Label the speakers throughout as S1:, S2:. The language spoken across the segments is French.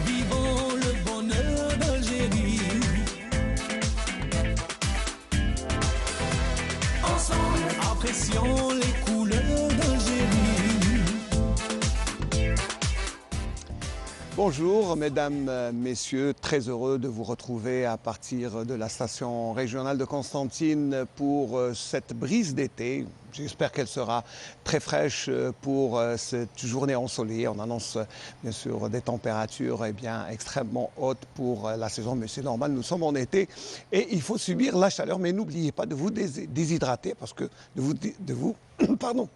S1: vivons le bonheur d'Algérie. Apprécions les couleurs d'Algérie.
S2: Bonjour mesdames, messieurs, très heureux de vous retrouver à partir de la station régionale de Constantine pour cette brise d'été. J'espère qu'elle sera très fraîche pour cette journée ensoleillée. On annonce bien sûr des températures extrêmement hautes pour la saison, mais c'est normal, nous sommes en été et il faut subir la chaleur. Mais n'oubliez pas de vous déshydrater parce que pardon,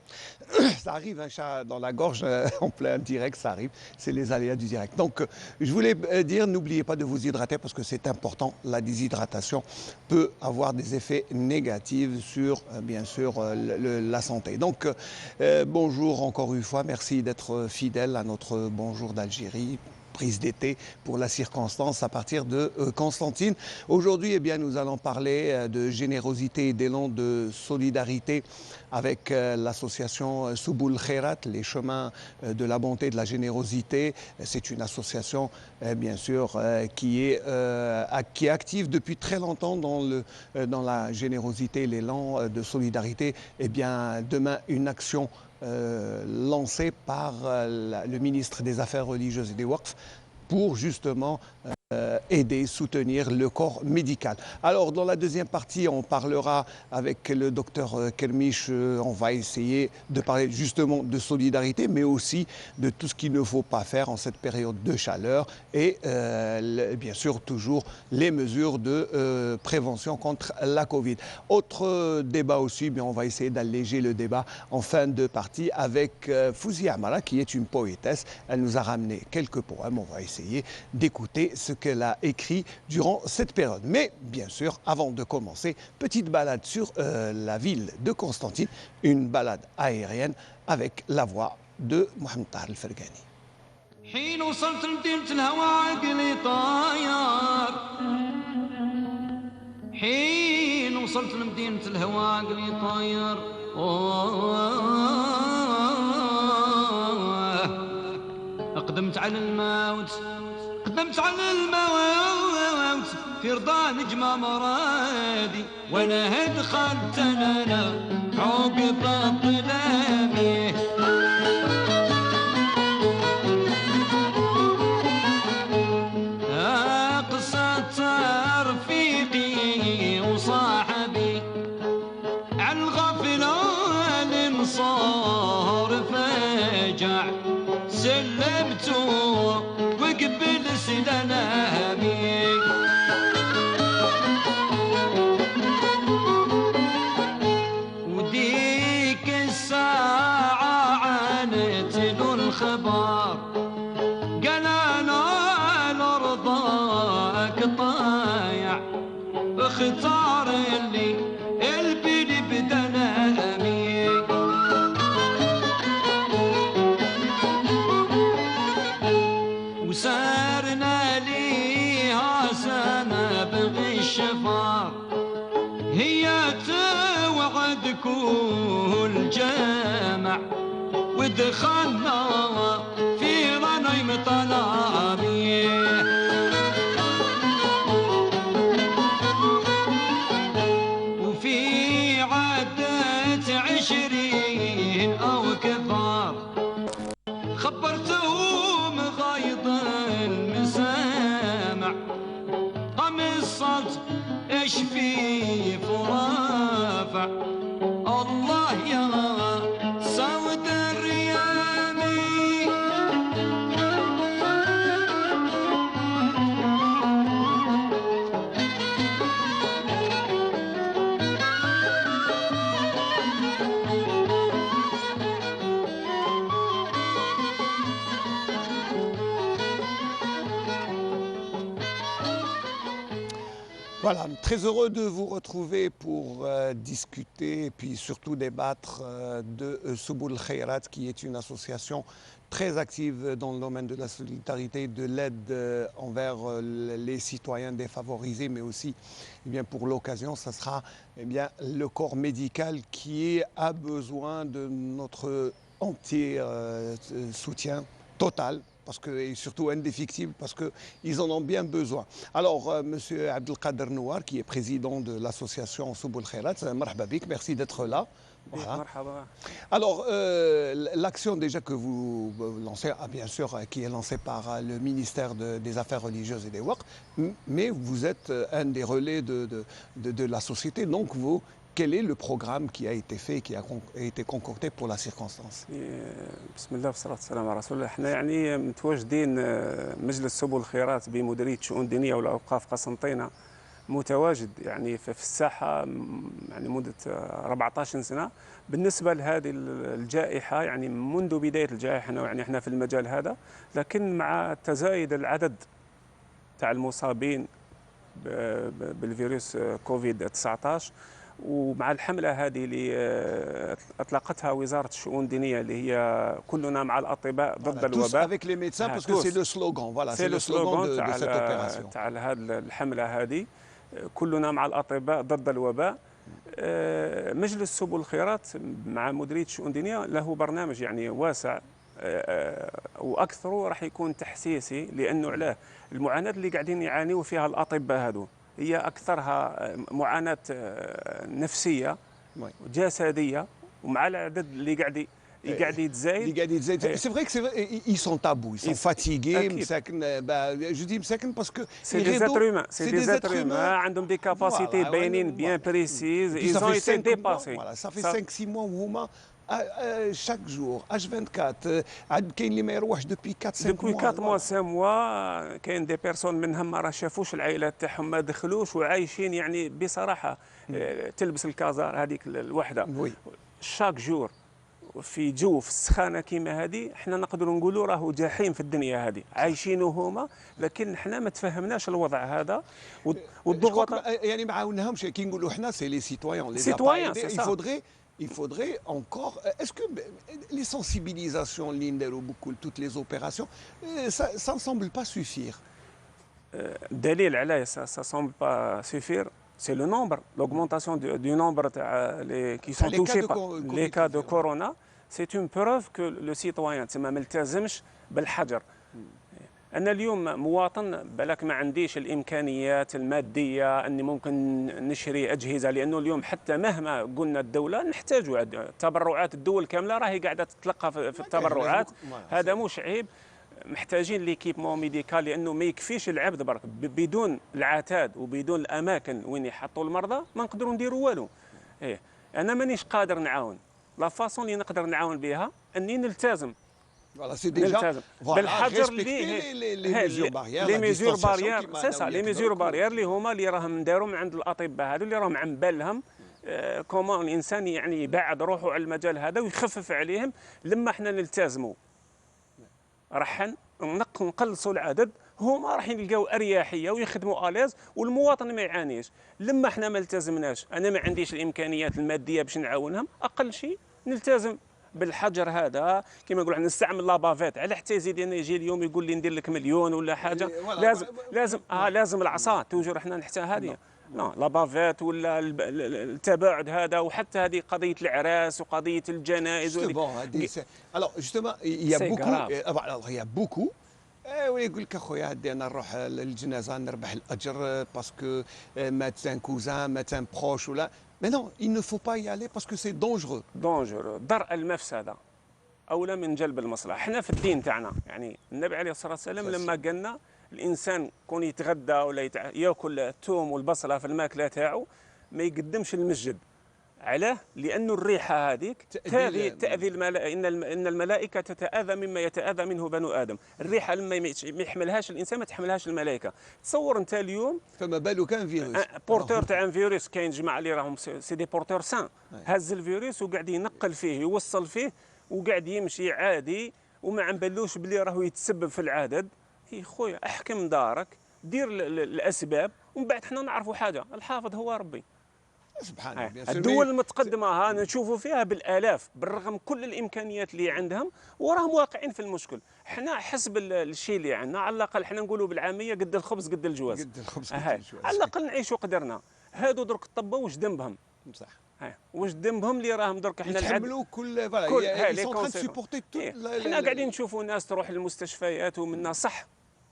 S2: ça arrive, un chat dans la gorge en plein direct, ça arrive, c'est les aléas du direct. Donc je voulais dire, n'oubliez pas de vous hydrater parce que c'est important. La déshydratation peut avoir des effets négatifs sur, bien sûr, la santé. Donc, bonjour encore une fois, merci d'être fidèle à notre Bonjour d'Algérie, prise d'été pour la circonstance à partir de Constantine. Aujourd'hui, nous allons parler de générosité et d'élan de solidarité avec l'association Souboul Khairat, les chemins de la bonté et de la générosité. C'est une association, bien sûr, qui est active depuis très longtemps dans la générosité et l'élan de solidarité. Demain, une action lancée par le ministre des Affaires religieuses et des Waqf pour justement aider, soutenir le corps médical. Alors, dans la deuxième partie, on parlera avec le docteur Kermiche, on va essayer de parler justement de solidarité, mais aussi de tout ce qu'il ne faut pas faire en cette période de chaleur et bien sûr toujours les mesures de prévention contre la Covid. Autre débat aussi, on va essayer d'alléger le débat en fin de partie avec Fouzia Amara, qui est une poétesse. Elle nous a ramené quelques poèmes, on va essayer d'écouter ce qu'elle a écrit durant cette période. Mais bien sûr, avant de commencer, petite balade sur la ville de Constantine, une balade aérienne avec la voix de Mohamed Tahar El-Fergani.
S3: حين وصلت لمدينة الهوى عقلي طاير حين وصلت لمدينة الهوى عقلي طاير قدمت على الموت في رضا نجمة مرادي وانا دخلت انا عقب الظلامي قصة رفيقي وصاحبي عن الغفلة صار فجع سلمته وقبل سلامي وديك الساعة عانت له الخبر قال انا لرضاك طايع اختار اللي البلي بدنامي وسارنا ليها سنة بغي الشفار هي توعد كل جامع ودخلنا في رنيم طلامي وفي عدة 20 أو كثار خبرتهم غايض المسامع قام الصوت ايش في فرافع الله يا سود الريامي
S2: Voilà, très heureux de vous retrouver pour discuter et puis surtout débattre de Souboul Khairat, qui est une association très active dans le domaine de la solidarité et de l'aide envers les citoyens défavorisés, mais aussi pour l'occasion, ça sera le corps médical qui a besoin de notre entier soutien total. parce que, et surtout indéfectible, parce qu'ils en ont bien besoin. Alors, Monsieur Abdelkader Nouar, qui est président de l'association Souboul Khairat, marhaba bik, merci d'être là. Voilà. Alors, l'action déjà que vous lancez, bien sûr, qui est lancée par le ministère des Affaires religieuses et des Waqf, mais vous êtes un des relais de la société, donc vous, quel est le programme qui a été fait, qui a été concocté pour la circonstance?
S4: بسم الله والصلاة والسلام على رسول الله. احنا يعني متواجدين مجلس سبل الخيرات بمديرية شؤون الدينية والأوقاف قسنطينة متواجد يعني في الساحة يعني مدة 14 سنة. بالنسبة لهذه الجائحة يعني منذ بداية الجائحة يعني احنا في المجال هذا، لكن مع تزايد العدد تاع المصابين بالفيروس كوفيد 19 ومع الحملة هذه اللي أطلقتها وزارة الشؤون الدينية اللي هي كلنا مع الأطباء ضد الوباء.
S2: avec les médecins parce que c'est le slogan. Voilà, c'est le slogan de cette opération.
S4: تاع هذه الحملة هذه كلنا مع الأطباء ضد الوباء. مجلس سبل الخيرات مع مديرية الشؤون الدينية له برنامج يعني واسع وأكثره راح يكون تحسيسي، لأنه علاه المعاناة اللي قاعدين يعانيوا فيها الأطباء هذو هي أكثرها معاناة نفسية جسدية، ومع العدد اللي قاعد يتزايد.
S2: C'est vrai que ils sont tabous, ils sont fatigués. Je dis مساكن parce que
S4: c'est des êtres humains, c'est des êtres humains عندهم des capacités باينين bien précises, ils ont été dépassés.
S2: Voilà, ça fait 5-6 mois وهما chaque jour H24 عاد كاين اللي ما يروحش depuis 4-5 mois.
S4: Depuis 4 mois 5 mois كاين دي بيرسون منهم ما راه شافوش العائلات تاعهم، ما دخلوش وعايشين يعني بصراحة تلبس الكازار هذيك الوحدة شاك جور في جو في السخانه كيما هذه. احنا نقدروا نقولوا راهو جحيم في الدنيا هذه عايشينه هما، لكن احنا ما تفهمناش الوضع هذا والضغوط.
S2: يعني ما عاوناهمش كي نقولوا احنا سي لي سيتويان il faudrait encore. Est-ce que les sensibilisations اللي نديروا beaucoup toutes les opérations ça ne semble pas suffire.
S4: دليل على ça semble pas suffire. C'est le nombre, l'augmentation du nombre qui sont touchés par les cas de corona. C'est une preuve que le citoyen ما ملتزمش بالحجر. أنا اليوم مواطن بالك ما عنديش الإمكانيات المادية أني ممكن نشري أجهزة، لأنه اليوم حتى مهما قلنا الدولة نحتاجوا تبرعات، الدول كاملة راهي قاعدة تتلقى في التبرعات. هذا مش عيب، محتاجين ليكيبمون ميديكال، لانه ما يكفيش العبد برك بدون العتاد وبدون الاماكن وين يحطوا المرضى ما نقدروا نديروا والو. انا مانيش قادر نعاون، لا فاصون اللي نقدر نعاون بها اني نلتزم بالحجر لي ميزور بارير. سي سا لي ميزور بارير اللي هما اللي راهم نداروا من عند الاطباء هذو اللي راهم عن بالهم كومون الانسان يعني يبعد روحه على المجال هذا ويخفف عليهم. لما احنا نلتزموا راح نقلصوا العدد، هما راح يلقاو اريحيه ويخدموا اليز والمواطن ما يعانيش. لما احنا ما التزمناش، انا ما عنديش الامكانيات الماديه باش نعاونهم، اقل شيء نلتزم بالحجر هذا كما نقولوا نستعمل لابافيت. على حتى يزيد انا يجي اليوم يقول لي ندير لك مليون ولا حاجه، لازم العصا توجور احنا نحتاج هذه لابافيت ولا التباعد هذا، وحتى هذه قضيه العراس وقضيه الجنائز.
S2: Alors justement il y a beaucoup ويقول لك اخويا هدي انا نروح للجنازه نربح الاجر باسكو مات ان كوزان مات ان بروش ولا. Mais non, il ne faut pas y aller parce que c'est dangereux.
S4: درء المفسده اولى من جلب المصلحه. احنا في الدين تاعنا يعني النبي عليه الصلاه والسلام لما قالنا الانسان كون يتغدى ولا ياكل الثوم والبصله في الماكله تاعو ما يقدمش المسجد. علاه؟ لأنه الريحة هذيك تأذي الملائكة. إن الملائكة تتأذى مما يتأذى منه بنو آدم. الريحة لما ما يحملهاش الإنسان ما تحملهاش الملائكة. تصور أنت اليوم
S2: فما بالك كان فيروس
S4: بورتور تاع ان فيروس، كاين جماعة اللي راهم سي دي بورتور سان، هز الفيروس وقاعد ينقل فيه يوصل فيه وقاعد يمشي عادي وما عم بالوش بلي راهو يتسبب في العدد. هي خويا احكم دارك، دير الأسباب ومن بعد حنا نعرفوا حاجة، الحافظ هو ربي.
S2: سبحان الله.
S4: الدول المتقدمه ها نشوفوا فيها بالالاف بالرغم كل الامكانيات اللي عندهم وراهم واقعين في المشكل. احنا حسب الشيء اللي عندنا على الاقل احنا نقولوا بالعاميه قد الخبز قد الجواز.
S2: قد الخبز قد الجواز.
S4: على الاقل نعيشوا قدرنا. هادو درك الطبه واش ذنبهم؟
S2: صح.
S4: واش ذنبهم اللي راهم درك حنا
S2: يتحملوا كل فوالا ils sont en train de supporter toute
S4: حنا قاعدين نشوفوا ناس تروح للمستشفيات ومنا صح،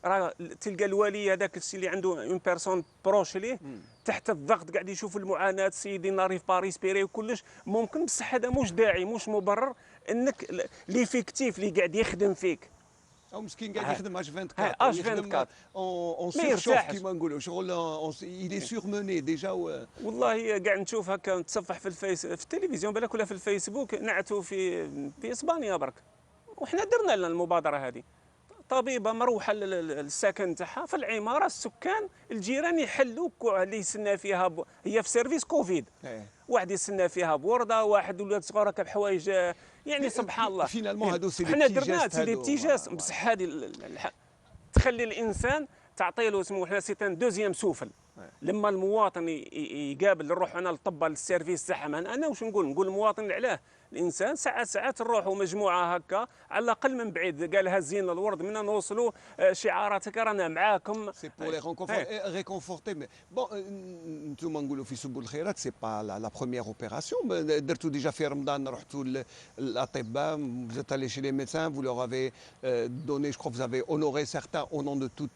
S4: راه تلقى الولي هذاك الشيء اللي عنده اون بيرسون بروش ليه تحت الضغط قاعد يشوف المعاناه، سيدي ناريف با ريسبيري وكلش ممكن، بصح هذا مش داعي مش مبرر انك ليفيكتيف اللي قاعد يخدم فيك
S2: او مسكين قاعد يخدم اش 24 اون سيرشوف كيما نقولوا شغل il est surmené déjà.
S4: والله قاعد نشوف هكا نتصفح في التلفزيون بالك ولا في الفيسبوك نعتوا في اسبانيا برك، وحنا درنا لنا المبادره هذه. طبيبه مروحه للسكن تاعها في العماره، السكان الجيران يحلوا اللي يسنى فيها هي في سيرفيس كوفيد، واحد يسنى فيها بورده، واحد ولاد صغار هكا بحوايج، يعني سبحان الله.
S2: فينالمون هادو سي
S4: حنا درنا سي دي بتي جاست، بصح هذه تخلي الانسان تعطي له اسمه حنا سيتان دوزيام سوفل. لما المواطن يقابل نروح انا للطبه للسيرفيس تاعهم، انا واش نقول المواطن علاه الانسان ساعات نروحوا مجموعه هكا على الاقل من بعيد قال هزينا الورد منا نوصلوا شعارات هكا رانا معاكم.
S2: سي بور لي ريكونفورتي. مي بون انتم نقولوا في سبل الخيرات سي با لا بروميير اوبيراسيون، درتوا ديجا في رمضان رحتوا للاطباء، vous êtes allé chez les médecins, vous leur avez donné, je crois que vous avez honoré certains au nom de toute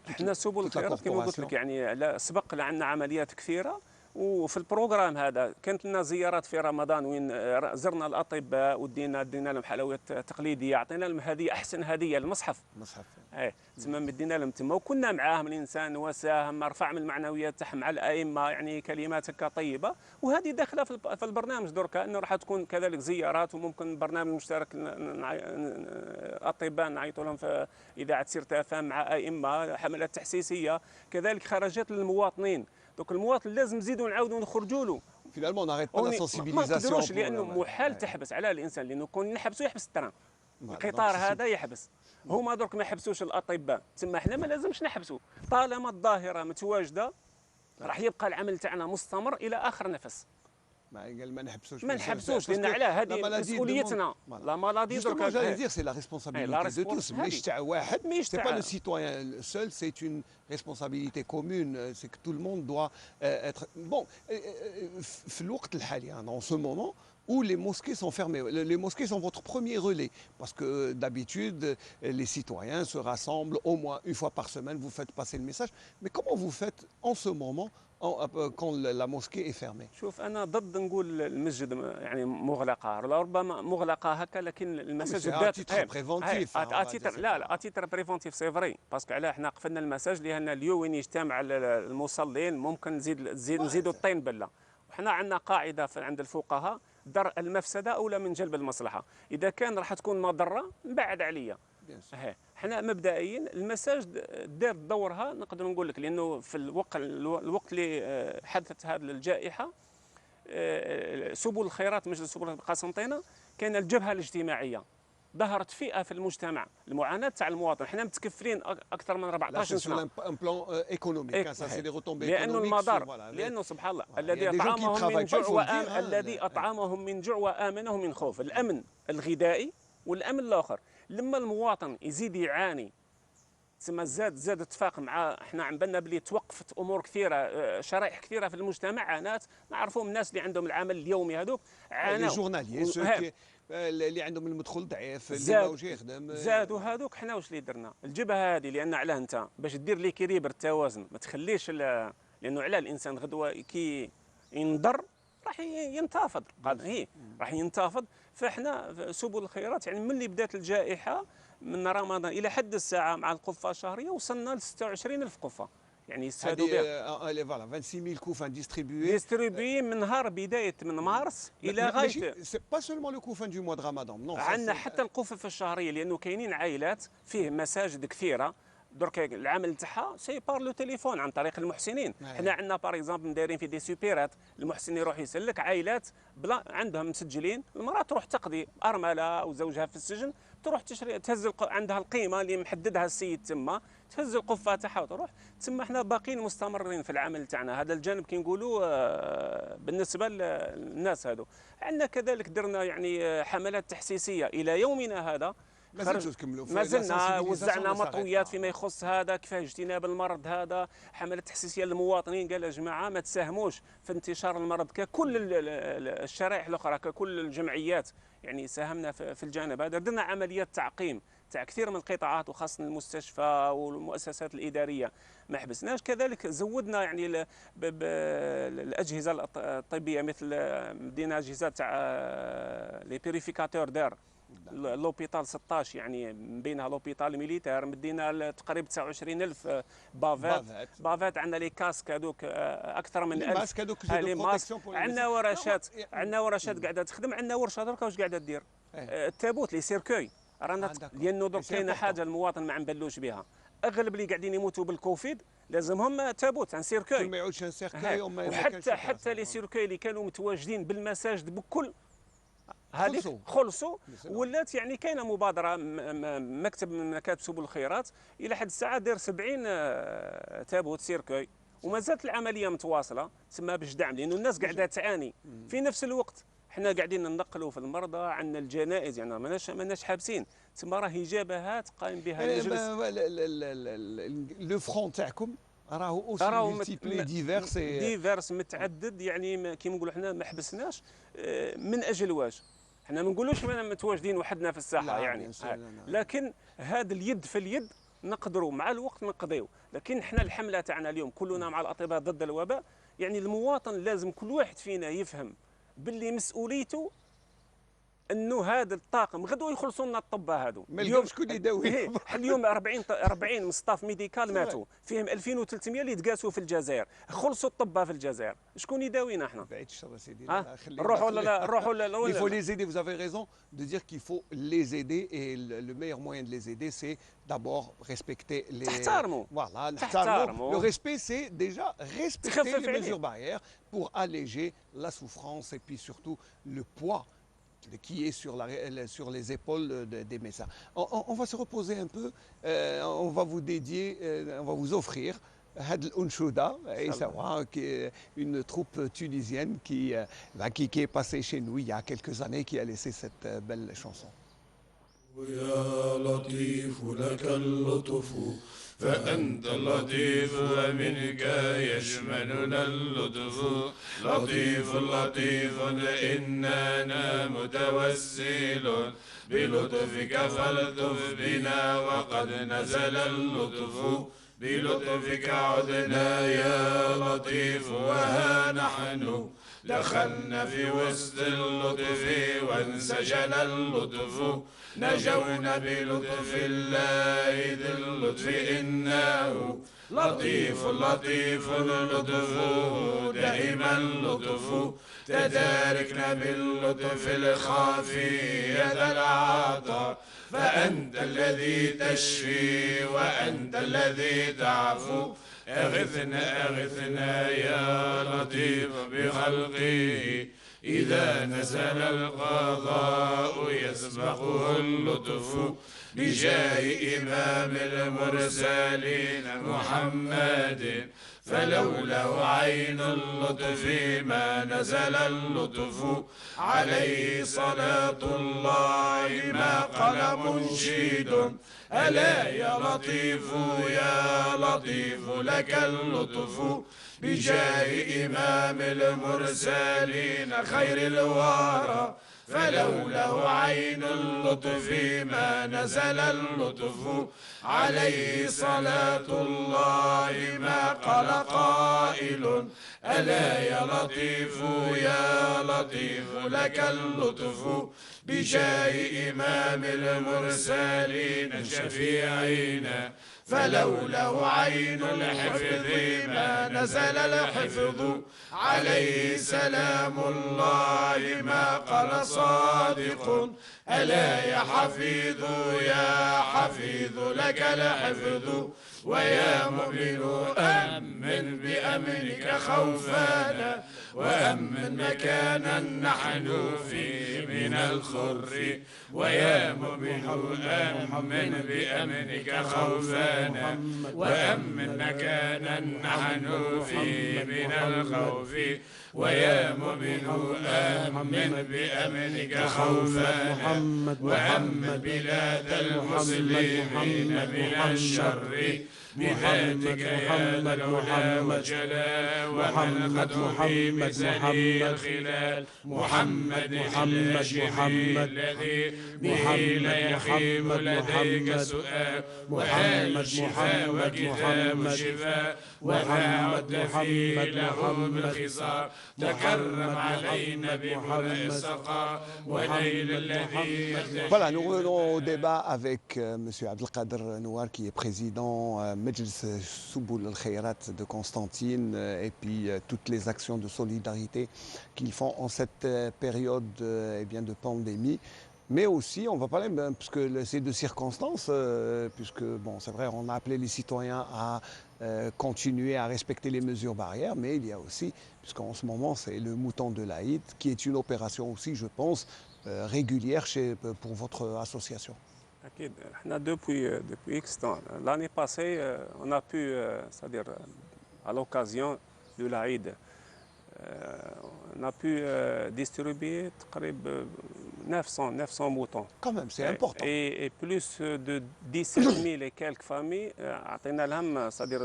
S4: حنا سبل الخيرات كما قلت لك يعني سبق لنا عمليات كثيره، وفي البروغرام هذا كانت لنا زيارات في رمضان وين زرنا الاطباء ودينا لهم حلويات تقليديه، عطينا لهم هديه احسن هديه المصحف. تما مدينا لهم تما وكنا معاهم، الانسان وساهم رفع من المعنويات تاعهم مع الائمه، يعني كلمات هكا طيبه. وهذه داخله في البرنامج دركا انه راح تكون كذلك زيارات، وممكن برنامج مشترك الاطباء نعيطوا لهم في اذاعه سيرتا فام مع ائمه، حملات تحسيسيه كذلك، خرجات للمواطنين. دونك المواطن لازم نزيدوا نعاودوا نخرجوا له.
S2: فينالمون ناريت با لا سونسيبيليزاسيون، ما
S4: نقدروش لانه محال تحبس على الانسان، لانه كون نحبسوا يحبس التران، القطار هذا يحبس. هما درك ما يحبسوش الاطباء، تما حنا ما لازمش نحبسوا. طالما الظاهره متواجده راح يبقى العمل تاعنا مستمر الى اخر نفس.
S2: ما نحبسوش
S4: لان علاه هذه مسؤوليتنا. لا مالادي
S2: درك جاي دير سي لا ريسبونسابيلتي دو توس، مش تاع واحد، سي با لو سيتويان سول، سي اون ريسبونسابيلتي كومون، سي كو تو لو موند دوا اتر بون. في الوقت الحالي en ce moment où les mosquées sont fermées. Les mosquées sont votre premier relais, parce que d'habitude, les citoyens se rassemblent au moins une fois par semaine, vous faites passer le message. Mais comment vous faites en ce moment quand la mosquée est fermée?
S4: شوف أنا ضد نقول المسجد يعني مغلقة، ربما مغلقة هكا، لكن المساجد
S2: اتيتر بريفونتيف.
S4: لا اتيتر بريفونتيف سي فري، باسكو علاه حنا قفلنا المساجد لأن اليوم وين يجتمع المصلين ممكن نزيدوا الطين بلة. وحنا عندنا قاعدة عند الفقهاء، درء المفسده اولى من جلب المصلحه. اذا كان راح تكون مضره نبعد عليا. حنا مبدئيا المساجد دارت دورها نقدر نقول لك، لانه في الوقت اللي حدثت هذه الجائحه سبل الخيرات مجلس سبل قسنطينه كان الجبهه الاجتماعيه، ظهرت فئه في المجتمع المعاناه تاع المواطن. حنا متكفلين اكثر من 14 سنه لانه المدار، لانه سبحان الله الذي اطعمهم من جوع الذي اطعمهم من جوع وامنهم من خوف، الامن الغذائي والامن الاخر. لما المواطن يزيد يعاني تسمى زاد اتفاق مع احنا عم بالنا بلي توقفت امور كثيره، شرائح كثيره في المجتمع عانات، نعرفوهم الناس اللي عندهم العمل اليومي هذوك عانوا،
S2: اللي عندهم المدخول ضعيف اللي ماهوش يخدم
S4: زادوا هذوك. حنا واش اللي درنا الجبهه هذه، لان علاه انت باش دير ليكيليبر التوازن ما تخليش لانه علاه الانسان غدوه كي ينضر راح ينتفض، قال راح ينتفض. فاحنا سبل الخيرات يعني من اللي بدات الجائحه من رمضان الى حد الساعه مع القفه الشهريه وصلنا ل 26,000 قفه، يعني يستفادوا بها.
S2: فوالا 26,000 كوفان
S4: ديستريبيي من نهار بدايه من مارس الى غايه.
S2: سي با سولمون لو كوفان دو موا دو رمضان، نو
S4: عندنا حتى القفف الشهريه، لانه كاينين عائلات فيه مساجد كثيره درك العمل تاعها سي بار لو تليفون عن طريق المحسنين. حنا عندنا باغ اكزومبل دايرين في دي سوبيرات، المحسن يروح يسلك عائلات بلا عندهم مسجلين، المراه تروح تقضي ارمله وزوجها في السجن، تروح تشري تهز عندها القيمه اللي محددها السيد تما، تهز القفه تاعها وتروح تما. احنا باقيين مستمرين في العمل تاعنا، هذا الجانب كي نقولوا بالنسبه للناس هذو. عندنا كذلك درنا يعني حملات تحسيسيه الى يومنا هذا، ما زلنا وزعنا مطويات فيما يخص هذا، كيفاه اجتناب المرض هذا، حملات تحسيسيه للمواطنين. قال يا جماعه ما تساهموش في انتشار المرض ككل الشرائح الاخرى، ككل الجمعيات. يعني ساهمنا في الجانب هذا، درنا عمليات تعقيم تاع كثير من القطاعات وخاصه المستشفى والمؤسسات الاداريه ما حبسناش. كذلك زودنا يعني الاجهزه الطبيه، مثل مدينا اجهزه تاع لي بيريفيكاتور دار لوبيتال 16، يعني من بينها لوبيتال ميليتير، مدينا تقريبا 29000 بافات. عندنا لي كاسك هذوك اكثر من 1000 لي ماسك. عندنا ورشات قاعده تخدم، عندنا ورشه دركا واش قاعده دير التابوت لي سيركوي رانا، لانه درك كاينه حاجه المواطن ما عنبلوش بها. اغلب اللي قاعدين يموتوا بالكوفيد لازمهم تابوت عن سيركوي،
S2: ما يعودش ان سيركوي.
S4: وحتى لي سيركوي اللي كانوا متواجدين بالمساجد بكل هذيك خلصوا. ولات يعني كاينه مبادره مكتب من مكاتب سبل الخيرات الى حد الساعه دار 70 تابوت سيركوي، وما زالت العمليه متواصله تسمى باش دعم، لانه الناس قاعده تعاني. في نفس الوقت حنا قاعدين ننقلوا في المرضى، عندنا الجنائز، يعني ماناش حابسين، تسمى راهي جبهات قائم بها المجلس.
S2: لو فرون تاعكم راهو اوسي ملتيبلي ديفيرس
S4: متعدد، يعني كيما نقولوا حنا ما حبسناش من اجل واش. حنا ما نقولوش رانا متواجدين وحدنا في الساحه يعني، لكن هذا اليد في اليد نقدروا مع الوقت نقضيو. لكن حنا الحمله تاعنا اليوم كلنا مع الاطباء ضد الوباء، يعني المواطن لازم كل واحد فينا يفهم باللي مسؤوليته انه هذا الطاقم غدوه يخلصوا لنا الطباء هذو.
S2: اليوم شكون يداوي؟
S4: اليوم 40 مصطاف ميديكال ماتوا، فيهم 2300 اللي تقاسوا في الجزائر. خلصوا الطباء في الجزائر، شكون يداوينا احنا؟
S2: بعيد الشر سيدي.
S4: نروحوا ولا
S2: il faut les aider. Vous avez raison de dire qu'il faut les aider, et le meilleur moyen de les aider c'est d'abord respecter les...
S4: تحترموا.
S2: Voilà, le respect c'est déjà respecter les mesures barrières pour alléger la souffrance et puis surtout le poids qui est sur les épaules des médecins. On va se reposer un peu, on va vous dédier, on va vous offrir Had l'Unchouda, qui est une troupe tunisienne qui est passée chez nous il y a quelques années, qui a laissé cette belle chanson.
S1: يا لطيف لك اللطف فأنت اللطيف ومنك يشملنا اللطف. لطيف لطيف إننا متوسل بلطفك فالطف بنا وقد نزل اللطف. بلطفك عدنا يا لطيف وها نحن دخلنا في وسط اللطف وانسجل اللطف. نجونا بلطف الله ذي اللطف إنه لطيف لطيف لطفه دائما لطف. تداركنا باللطف الخافي ذا العطاء. فأنت الذي تشفي وأنت الذي تعفو. أغثنا أغثنا يا لطيف بخلقه. إذا نزل القضاء يسبقه اللطف. بجاه إمام المرسلين محمد فلوله عين اللطف ما نزل اللطف. عليه صلاة الله ما قال منشد. ألا يا لطيف يا لطيف لك اللطف. بجاه إمام المرسلين خير الورى فلوله عين اللطف ما نزل اللطف. عليه صلاة الله ما قال قائل. ألا يا لطيف يا لطيف لك اللطف. بجاه إمام المرسلين شفيعنا فلوله عين الحفظ ما نزل الحفظ. عليه سلام الله ما قال صادق. ألا يا حفيظ يا حفيظ لك الحفظ. ويا مؤمن أمن بأمنك خوفانا وأمن مكانا نحن فيه من الخر. ويا مؤمن أمن بأمنك خوفانا وأمن مكانا نحن فيه من الخوف. ويا مؤمن آمن بأمنك خوفانا وعم بلاد المسلمين من الشر بذاتك يا ذا العلا والجلال ومن قدره بزني الخلال محمد الهاشمي الذي به لا يخيب لديك سؤال وآل الشفاء وكتاب الشفاء وما عد فيه له بالخصال تكرم علينا بملء السقاء ونيل الذي
S2: Voilà, nous revenons au débat avec M. Abdelkader Nouar, qui est président Majlis Souboul al-Khayrat de Constantine, et puis toutes les actions de solidarité qu'ils font en cette période eh bien, de pandémie. Mais aussi, on va parler, puisque c'est de circonstances, puisque, bon, c'est vrai, on a appelé les citoyens à continuer à respecter les mesures barrières, mais il y a aussi, puisqu'en ce moment, c'est le mouton de l'Aïd, qui est une opération aussi, je pense, régulière pour votre association.
S4: Depuis X temps, l'année passée, on a pu, c'est-à-dire à l'occasion de l'Aïd, on a pu distribuer 900 moutons.
S2: Quand même, c'est important.
S4: Et plus de 17 000 et quelques familles, c'est-à-dire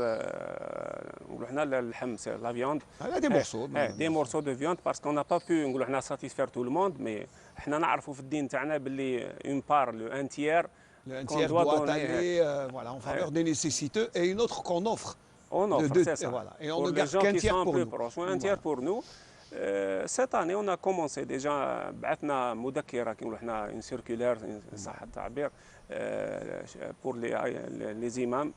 S4: la viande.
S2: Des morceaux.
S4: Des morceaux de viande, parce qu'on n'a pas pu satisfaire tout le monde, mais nous savons une part, un tiers,
S2: doit aller voilà, en faveur des nécessiteux et une autre qu'on offre.
S4: On offre, c'est ça.
S2: Voilà. Et on
S4: pour
S2: ne garde qu'un tiers pour nous.
S4: Proches, un tiers pour nous. Cette année, on a commencé déjà, une circulaire, pour les imams.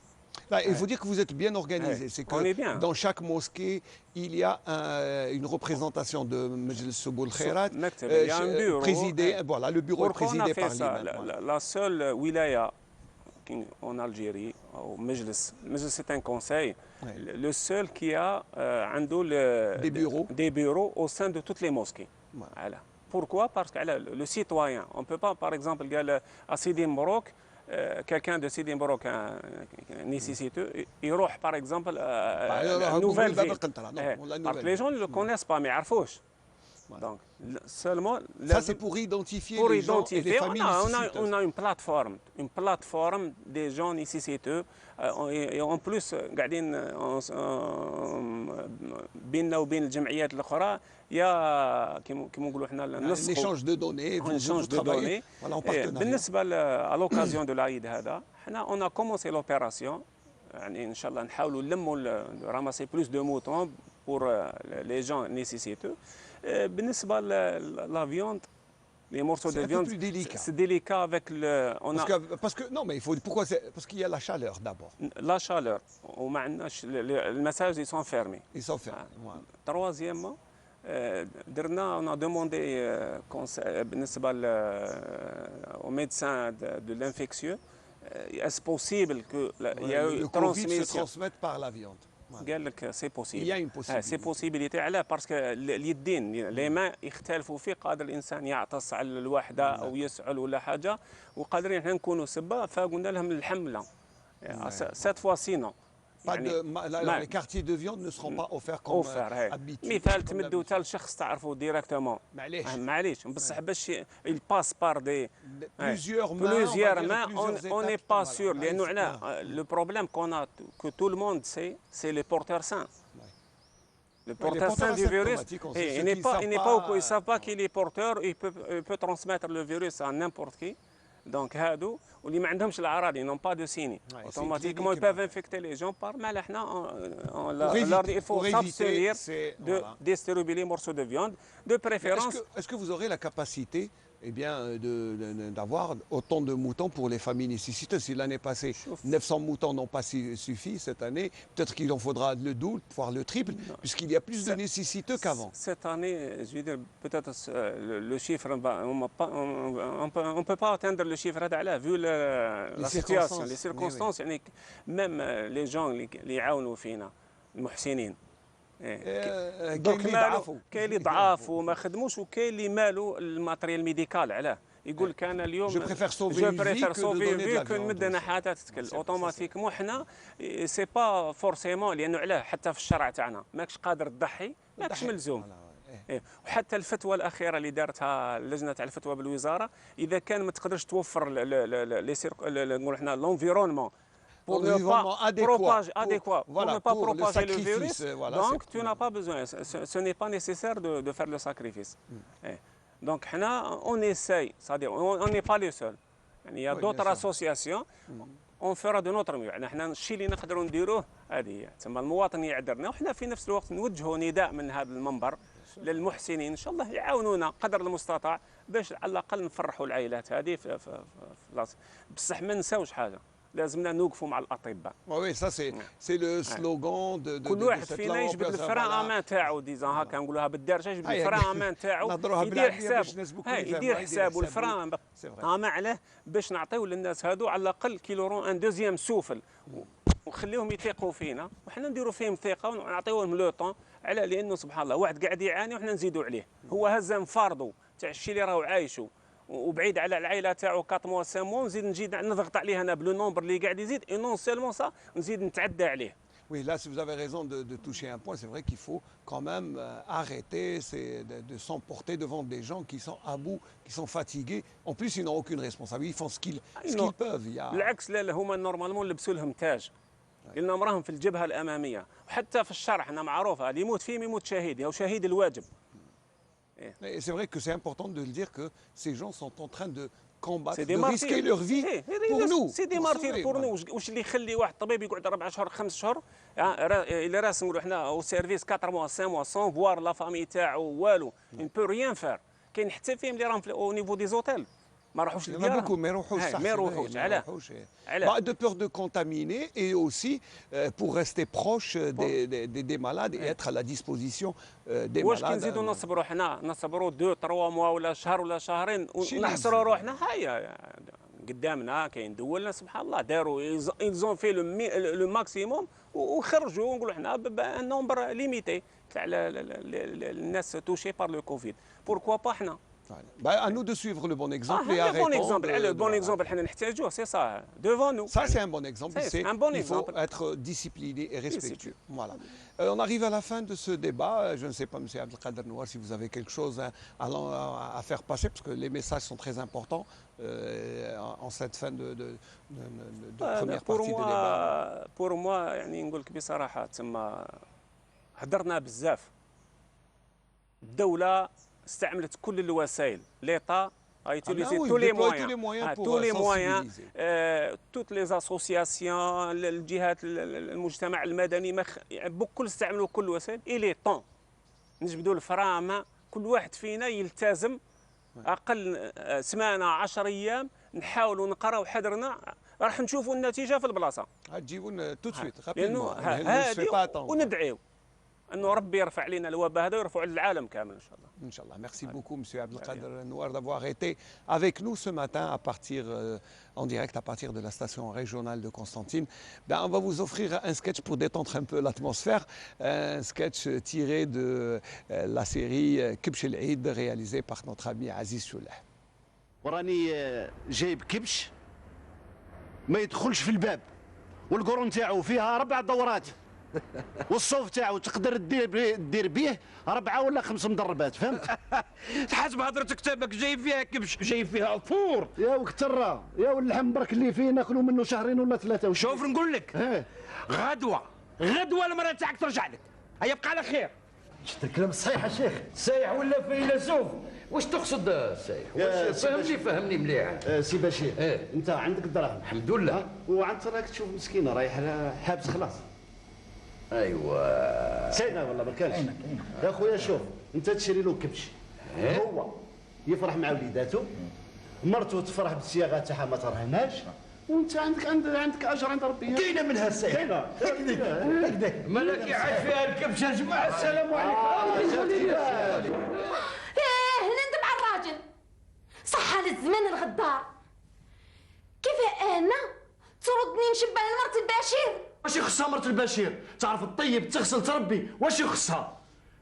S2: Là, il faut dire que vous êtes bien organisé. C'est que dans chaque mosquée, il y a une représentation de Majlis Souboul Khairat.
S4: Il y a un bureau.
S2: Voilà, le bureau est présidé par l'imam.
S4: La seule wilaya en Algérie, au Majlis, c'est un conseil, le seul qui a des bureaux au sein de toutes les mosquées. Voilà. Pourquoi? Parce que le citoyen, on ne peut pas, par exemple, à Sidi Mbarouk, quelqu'un de Sidi Mbarouk nécessiteux, il roule par exemple à nouvelle ville. Parce que les gens ne le connaissent pas, mais ils ne donc, seulement...
S2: Ça, c'est pour identifier les gens et les familles nécessiteuses.
S4: On a une plateforme des gens nécessiteux. Et en plus, بيننا وبين الجمعيات الأخرى يا كما نقولوا احنا
S2: un échange de données.
S4: Voilà, en partenariat. بالنسبة à l'occasion de l'Aïd هذا, on a commencé l'opération. يعني إن شاء الله نحاولوا نلموا ramasser plus de moutons pour les gens nécessiteux. بالنسبة la viande, les morceaux de viande, c'est délicat avec le.
S2: Parce que non, mais il faut. Pourquoi? Parce qu'il y a la chaleur d'abord.
S4: La chaleur. Les messages ils sont fermés.
S2: Ils sont fermés. Voilà.
S4: Troisièmement, on a demandé aux médecins de l'infectieux, est-ce possible que il y a eu
S2: le Covid se transmette par la viande.
S4: قال لك سي بوسيبل.
S2: Il y a une possibilité.
S4: سي بوسيبيليتي علاه باسكو اليدين لي ما يختلفوا فيه، قادر الانسان يعطس على الوحده او يسعل ولا حاجه، وقادرين احنا نكونوا سبه، فقلنا لهم الحمله سات فوا سينو.
S2: Les quartiers de viande ne seront pas offerts comme habitude.
S4: مثال تمدوا حتى لشخص تعرفوا ديريكتومون. معليش بصح باش il passe par des
S2: plusieurs mains,
S4: on n'est pas sûr لانه علاه le problème qu'on a que tout le monde sait, c'est les porteurs sains. Le porteur sain du virus, il ne savent pas qu'il est porteur, il peut transmettre le virus à n'importe qui. Donc, هادو واللي ما عندهمش الأعراض, ils n'ont pas de signes. Automatiquement, ils peuvent infecter les gens par mal. Il faut s'abstenir de distribuer les morceaux de viande, de préférence.
S2: Est-ce que vous aurez la capacité d'avoir autant de moutons pour les familles nécessiteuses? Si l'année passée, 900 moutons n'ont pas suffi, cette année, peut-être qu'il en faudra le double, voire le triple, puisqu'il y a plus de nécessiteux qu'avant.
S4: Cette année, je veux dire, peut-être le chiffre, on ne peut pas atteindre le chiffre vu la situation, les circonstances. Oui. Même les gens qui يعاونوا فينا المحسنين. كاين اللي ضعاف وما خدموش، وكاين اللي مالوا الماتريال ميديكال علاه يقول لك انا اليوم
S2: جو بريفير سوفي
S4: كو نمد انا حياتها تتكل اوتوماتيكمون. حنا سي با فورسيمون لانه علاه حتى في الشرع تاعنا ماكش قادر تضحي، ماكش ملزوم. وحتى الفتوى الاخيره اللي دارتها لجنه تاع الفتوى بالوزاره، اذا كان ما تقدرش توفر نقولوا حنا l'environnement pour ne pas propager adéquat pour ne pas propager le virus, donc tu n'as pas besoin, ce n'est pas nécessaire de faire le sacrifice. Donc حنا on essaye, c'est-à-dire on n'est pas les seuls, يعني il y a d'autres associations. اون فيرا دو نوتر ميو، حنا الشيء اللي نقدروا نديروه هذه هي، تما المواطن يعذرنا، وحنا في نفس الوقت نوجهوا نداء من هذا المنبر للمحسنين ان شاء الله يعاونونا قدر المستطاع باش على الاقل نفرحوا العائلات هذه في بصح ما نساوش حاجه، لازمنا نوقفوا مع الاطباء.
S2: وي سا سي لو سلوغان دو
S4: كل واحد فينا يجبد الفران امان تاعو، ديزون هكا نقولوها بالدارجه، يجبد الفران امان تاعو يدير حسابه الفران امان عليه باش نعطيو للناس هادو على الاقل كيلورون ان دوزيام سوفل، ونخليهم يثيقوا فينا وحنا نديروا فيهم ثقه ونعطيوهم لو طون، على لانه سبحان الله واحد قاعد يعاني وحنا نزيدوا عليه، هو هزم فرضه تاع الشيء اللي راهو عايشه وبعيد على العائله تاعو 4 موا 5 موا، نزيد نضغط عليه انا بلو نومبر اللي قاعد يزيد، اي نون سيلمون سا نزيد نتعدى عليه.
S2: Oui, là, si vous avez raison de toucher un point, c'est vrai qu'il faut quand même arrêter de s'emporter devant des gens qui sont à bout, qui sont fatigués. En plus, ils n'ont aucune responsabilité, ils font ce qu'ils peuvent.
S4: بالعكس لا هما نورمالمون لبسوا لهم تاج، قلنا راهم في الجبهه الاماميه، وحتى في الشرع حنا معروفه اللي يموت فيهم يموت شهيد او شهيد الواجب.
S2: Et c'est vrai que c'est important de le dire que ces gens sont en train de combattre, de risquer leur vie pour nous.
S4: C'est des martyrs pour nous. واش اللي يخلي واحد الطبيب يقعد 4 شهور 5 شهور الى راس نقولوا حنا او سيرفيس 4 موا 5 موا سون فوار لا فامي تاعو والو، اون بو ريان فار. كاين حتى فيهم اللي راهم او نيفو دي زوتيل ما راحوش
S2: لديارهم. ما يروحوش علاه de peur de contaminer et aussi pour rester proche des malades et être à la disposition des malades.
S4: واش كي نزيدوا نصبروا حنا نصبروا 2 3 موا ولا شهر ولا شهرين ونحصروا روحنا؟ هيا قدامنا كاين دول سبحان الله داروا ايزون في لو ماكسيموم وخرجوا نقولوا حنا بان نومبر ليميتي تاع الناس توشي بار لو كوفيد. بوركوا با حنا
S2: à nous de suivre le bon exemple et arrêtons.
S4: Le bon exemple, c'est ça, devant nous.
S2: Ça, c'est un bon exemple. Il faut être discipliné et respectueux. Voilà. On arrive à la fin de ce débat. Je ne sais pas, M. Abdelkader Nouar, si vous avez quelque chose à faire passer, parce que les messages sont très importants en cette fin de première partie de débat.
S4: Pour moi, يعني نقول لك بصراحة تما هدرنا بزاف. الدولة استعملت كل الوسائل، ليطا a utilisé tous les moyens, toutes les associations، الجهات المجتمع المدني بكل استعملوا كل الوسائل. إلي طون نجبدوا الفرامة، كل واحد فينا يلتزم أقل سمانة 10 أيام نحاولوا نقراو حذرنا، راح نشوفوا النتيجة في البلاصة.
S2: تجيبون تو سويت
S4: وندعيو انه ربي يرفع علينا الوباء هذا ويرفع على العالم كامل ان شاء الله.
S2: Inch'Allah. Merci beaucoup, M. Abdelkader Nouar, d'avoir été avec nous ce matin en direct à partir de la station régionale de Constantine. On va vous offrir un sketch pour détendre un peu l'atmosphère, un sketch tiré de la série Kibch El Eid réalisée par notre ami Aziz Choulah.
S5: وراني جايب كبش ما يدخلش في الباب، والقرون تاعو فيها 4 دورات، والصوف تاعو تقدر دير به 4 ولا 5 مضربات، فهمت؟
S6: حسب هضرتك تابك جايب فيها كبش، جايب فيها فور
S5: يا وكترة يا واللحم برك اللي فيه ناكلوا منه 2 ولا 3.
S6: شوف نقول لك غدوه المراه تاعك ترجع لك، هيا بقى على خير.
S5: شفت الكلام الصحيح يا شيخ؟
S6: سايح ولا فيلسوف؟ واش تقصد سايح؟ فهمني مليح.
S5: سي بشير انت عندك الدراهم
S6: الحمد لله،
S5: وانت راك تشوف مسكينه رايح حابس خلاص.
S6: ايوا
S5: سيدنا والله ما كانش يا خويا. شوف انت تشري له كبش، هو يفرح مع وليداته، مرته تفرح بالصياغه تاعها ما ترهناش، وانت عندك اجر عند ربي.
S6: كاينه منها السيد، كاينه هكذاك مالك يعاد فيها الكبش يا جماعه. السلام عليكم.
S7: ندم على الراجل صح على الزمان الغدار. كيف انا تردني نشبه لمرت البشير؟
S6: واش يخصها مرت البشير؟ تعرف تطيب تغسل تربي، واش يخصها؟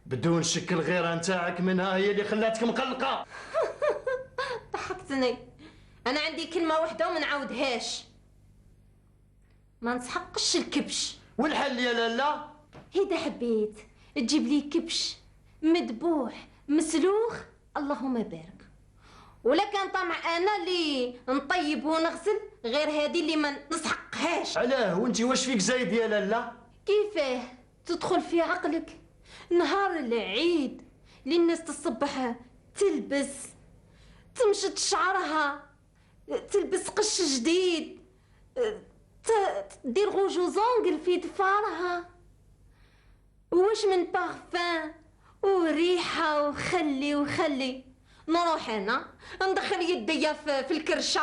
S6: بدون شك الغيره نتاعك منها هي اللي خلاتك مقلقه.
S7: ضحكتني. انا عندي كلمه واحده وما نعاودهاش، ما نسحقش الكبش.
S6: والحل يا لالا؟
S7: اذا حبيت تجيب لي كبش مذبوح مسلوخ اللهم بارك. ولا كان طمع انا اللي نطيب ونغسل غير هذه اللي ما نسحقهاش.
S6: علاه وانت واش فيك زايد يا لاله؟
S7: كيفاه تدخل في عقلك نهار العيد اللي الناس تصبح تلبس تمشط شعرها تلبس قش جديد تدير غوجو زونغل في ضفارها واش من بارفان وريحه وخلي نروح انا ندخل يديا في الكرشه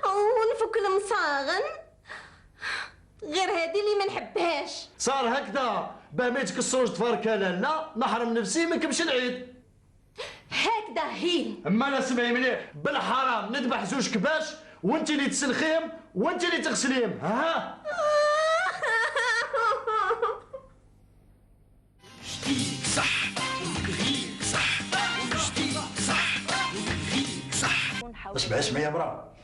S7: ونفك المصاغن غير هذه اللي ما نحبهاش.
S6: صار هكذا باه ما يتكسروش ضفارك يا لاله نحرم نفسي ما نكملش العيد.
S7: هكذا هي.
S6: اما انا سمعي مليح بالحرام نذبح زوج كباش وانت اللي تسلخيهم وانت اللي تغسليهم ها.
S1: جديد صح وجديد صح وجديد صح وجديد صح.
S8: اسمعي يا مرا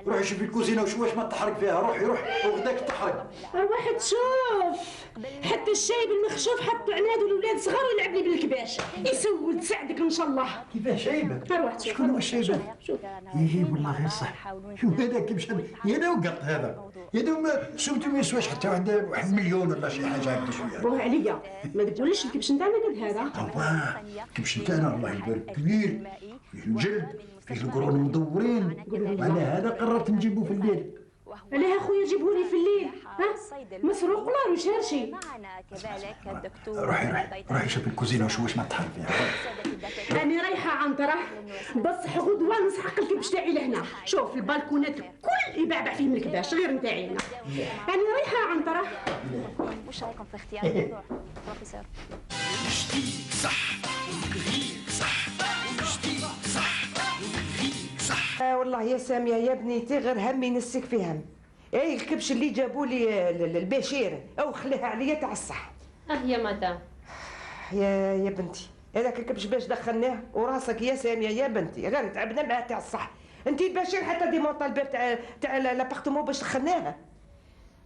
S8: روحي شوفي الكوزينه واش ما تحرق فيها. روحي وغداك تحرق.
S9: الواحد شوف حتى الشاي بالمخشوف حطوا عناد والولاد صغار ويلعب لي بالكباش يسول تساعدك ان شاء الله.
S8: كيفاه شايبه؟
S9: روح شوف
S8: شكون هو الشايبه؟ يجيب والله غير صح. شوف هذاك مشى يا دا وقط هذا يا دا سمتو ما يسواش حتى واحد مليون ولا شي حاجه هكذا شويه.
S9: بوه عليا ما تقوليش الكبش نتاعنا قد هذا.
S8: الله الكبش نتاعنا الله يبارك كبير فيه الجلد فيه القرون مدورين. على هذا قررت نجيبوه في الليل.
S9: علاه اخويا جيبهولي في الليل ها مسروق ولا مش هرشي.
S8: روحي شوفي الكوزينه واش ما تحرق فيها.
S9: راني رايحه عنتره بصح غدوه نسحق الكبش تاعي لهنا. شوف البالكونات الكل يبعبع فيهم الكباش غير نتاعي هنا. راني رايحه عنتره.
S10: وش رايكم في اختيار الموضوع بروفيسور؟
S1: جديد صح وجديد صح وجديد صح وجديد صح.
S11: والله يا ساميه يا بنيتي غير همي نسك في هم. اي الكبش اللي جابوا لي البشير او خليها عليا تاع الصح.
S7: يا مدام
S11: يا بنتي هذاك الكبش باش دخلناه وراسك يا ساميه يا بنتي غير تعبنا معاه تاع الصح. انت البشير حتى ديمونطا الباب تاع لابارتمون باش دخلناها.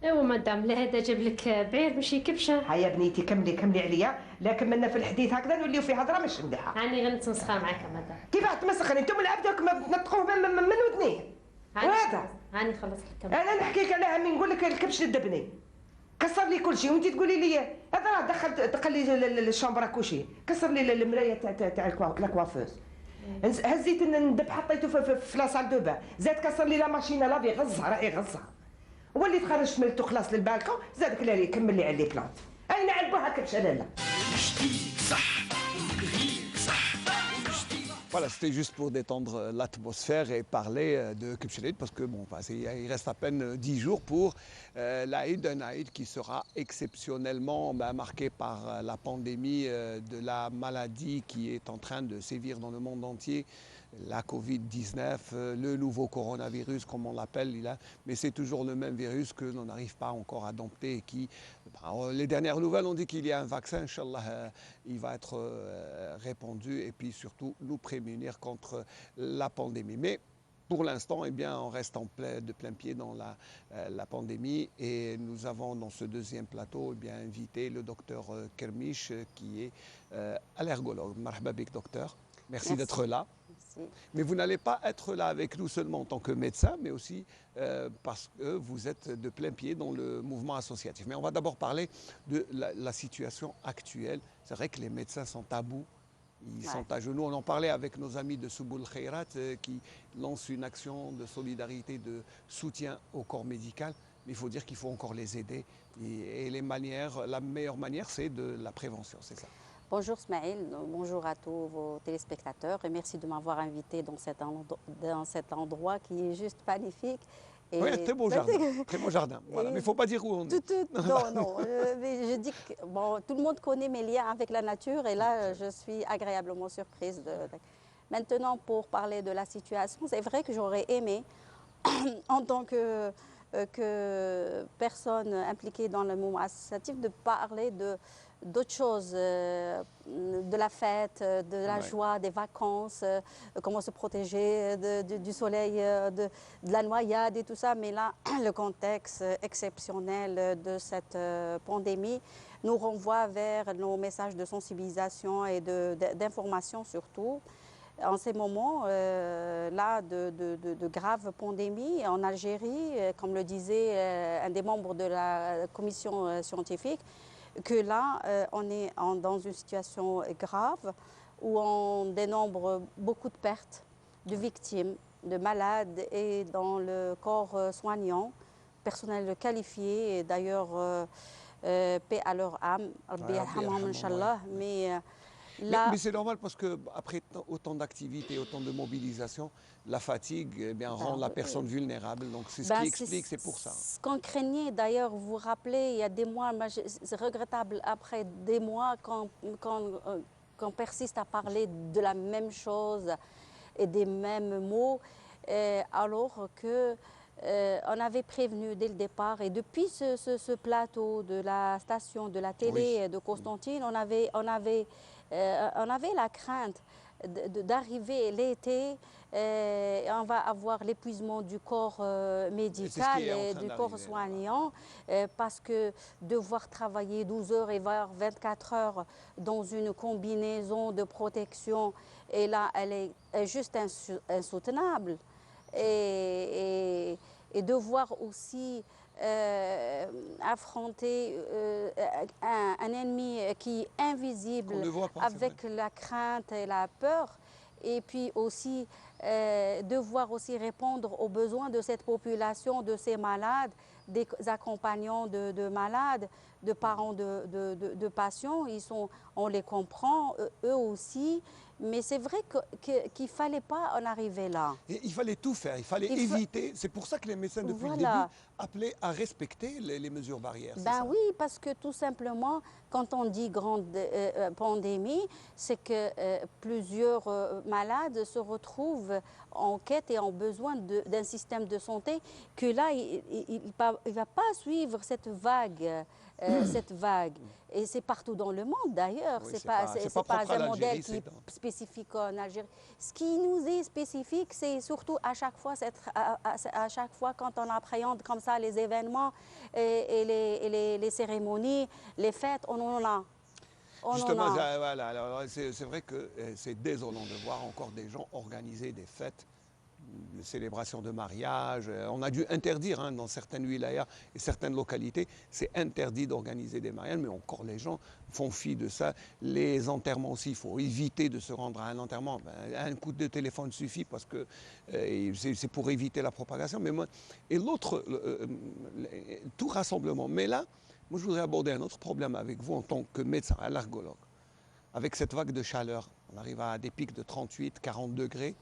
S7: ايوا مدام لا هذا جاب لك بعير ماشي كبشه.
S11: هيا بنيتي كملي عليا لكن منا في الحديث هكذا نوليو في هضره مش مليحه.
S7: راني غنتمسخر معاك مدام.
S11: كيفاه تمسخني انتم العبد ما تنطقوه من ودنيه. وهذا
S7: هاني خلصت لك.
S11: انا نحكيك على همي نقول لك الكبش للدبني كسر لي كل شيء وانت تقولي لي هذا راه دخل لي الشامبر كوشي كسر لي المرايه تاع الكوافوز. هزيت الندب حطيته في لاصال دو بان زاد كسر لي لا ماشينه لافي غزها راهي غزها. وليت خرجت ملتو خلاص للبالكون زادك لي كمل لي على لي بلانت. اين عبوها كبش لا.
S2: Voilà, c'était juste pour détendre l'atmosphère et parler de Kipchelet parce que bon, il reste à peine 10 jours pour l'Aïd, un Aïd qui sera exceptionnellement marqué par la pandémie de la maladie qui est en train de sévir dans le monde entier. La Covid-19, le nouveau coronavirus comme on l'appelle, mais c'est toujours le même virus que l'on n'arrive pas encore à dompter. Les dernières nouvelles ont dit qu'il y a un vaccin, Inch'Allah, il va être répandu et puis surtout nous prémunir contre la pandémie. Mais pour l'instant, eh bien, on reste de plein pied dans la pandémie et nous avons dans ce deuxième plateau eh bien, invité le docteur Kermiche qui est allergologue. Marhaba bik, docteur. Merci d'être là. Mais vous n'allez pas être là avec nous seulement en tant que médecin, mais aussi parce que vous êtes de plein pied dans le mouvement associatif. Mais on va d'abord parler de la situation actuelle. C'est vrai que les médecins sont à bout, ils sont à genoux. On en parlait avec nos amis de Souboul Khairat qui lancent une action de solidarité, de soutien au corps médical. Mais il faut dire qu'il faut encore les aider. Et la meilleure manière, c'est de la prévention, c'est ça.
S10: Bonjour Smaïl, bonjour à tous vos téléspectateurs et merci de m'avoir invité dans cet endroit qui est juste magnifique.
S2: Et oui, très beau jardin. Voilà. Mais il ne faut pas dire où on est.
S10: Non. Mais je dis que bon, tout le monde connaît mes liens avec la nature et là, je suis agréablement surprise. Maintenant, pour parler de la situation, c'est vrai que j'aurais aimé, en tant que que personne impliquée dans le mouvement associatif de parler d'autres choses, de la fête, de la joie, des vacances, comment se protéger du soleil, de la noyade et tout ça. Mais là, le contexte exceptionnel de cette pandémie nous renvoie vers nos messages de sensibilisation et d'information surtout. En ces moments-là de graves pandémies en Algérie, comme le disait un des membres de la commission scientifique, que là, on est dans une situation grave où on dénombre beaucoup de pertes, de victimes, de malades et dans le corps soignant, personnel qualifié, et d'ailleurs, paix à leur âme,
S2: mais c'est normal parce qu'après autant d'activités, autant de mobilisation, la fatigue rend la personne vulnérable. Donc c'est ce qui explique, c'est pour ça.
S10: Ce qu'on craignait d'ailleurs, vous vous rappelez, il y a des mois, c'est regrettable, après des mois qu'on persiste à parler de la même chose et des mêmes mots, alors que on avait prévenu dès le départ. Et depuis ce plateau de la station de la télé de Constantine, on avait la crainte d'arriver l'été, on va avoir l'épuisement du corps médical et du corps soignant, parce que devoir travailler 12 heures et 24 heures dans une combinaison de protection, et là, elle est juste insoutenable. Et devoir aussi affronter un ennemi qui est invisible, avec la crainte et la peur, et puis aussi devoir aussi répondre aux besoins de cette population, de ces malades, des accompagnants de malades, de parents de patients. On les comprend, eux aussi. Mais c'est vrai qu'il ne fallait pas en arriver là.
S2: Et il fallait tout faire, il fallait éviter. C'est pour ça que les médecins, depuis le début, appelaient à respecter les mesures barrières.
S10: Ben oui, parce que tout simplement, quand on dit grande pandémie, c'est que plusieurs malades se retrouvent en quête et en besoin d'un système de santé que là, il ne va pas suivre cette vague. Et c'est partout dans le monde d'ailleurs.
S2: Oui,
S10: c'est pas un modèle qui est spécifique en Algérie. Ce qui nous est spécifique, c'est surtout à chaque fois quand on appréhende comme ça les événements et les cérémonies, les fêtes, on en a.
S2: Justement, voilà, c'est vrai que c'est désolant de voir encore des gens organiser des fêtes, des célébrations de mariage. On a dû interdire dans certaines wilayas et certaines localités, c'est interdit d'organiser des mariages, mais encore les gens font fi de ça. Les enterrements aussi, il faut éviter de se rendre à un enterrement. Un coup de téléphone suffit parce que c'est pour éviter la propagation. Mais moi, et l'autre, tout rassemblement. Mais là, moi je voudrais aborder un autre problème avec vous en tant que médecin, allergologue. Avec cette vague de chaleur, on arrive à des pics de 38, 40 degrés.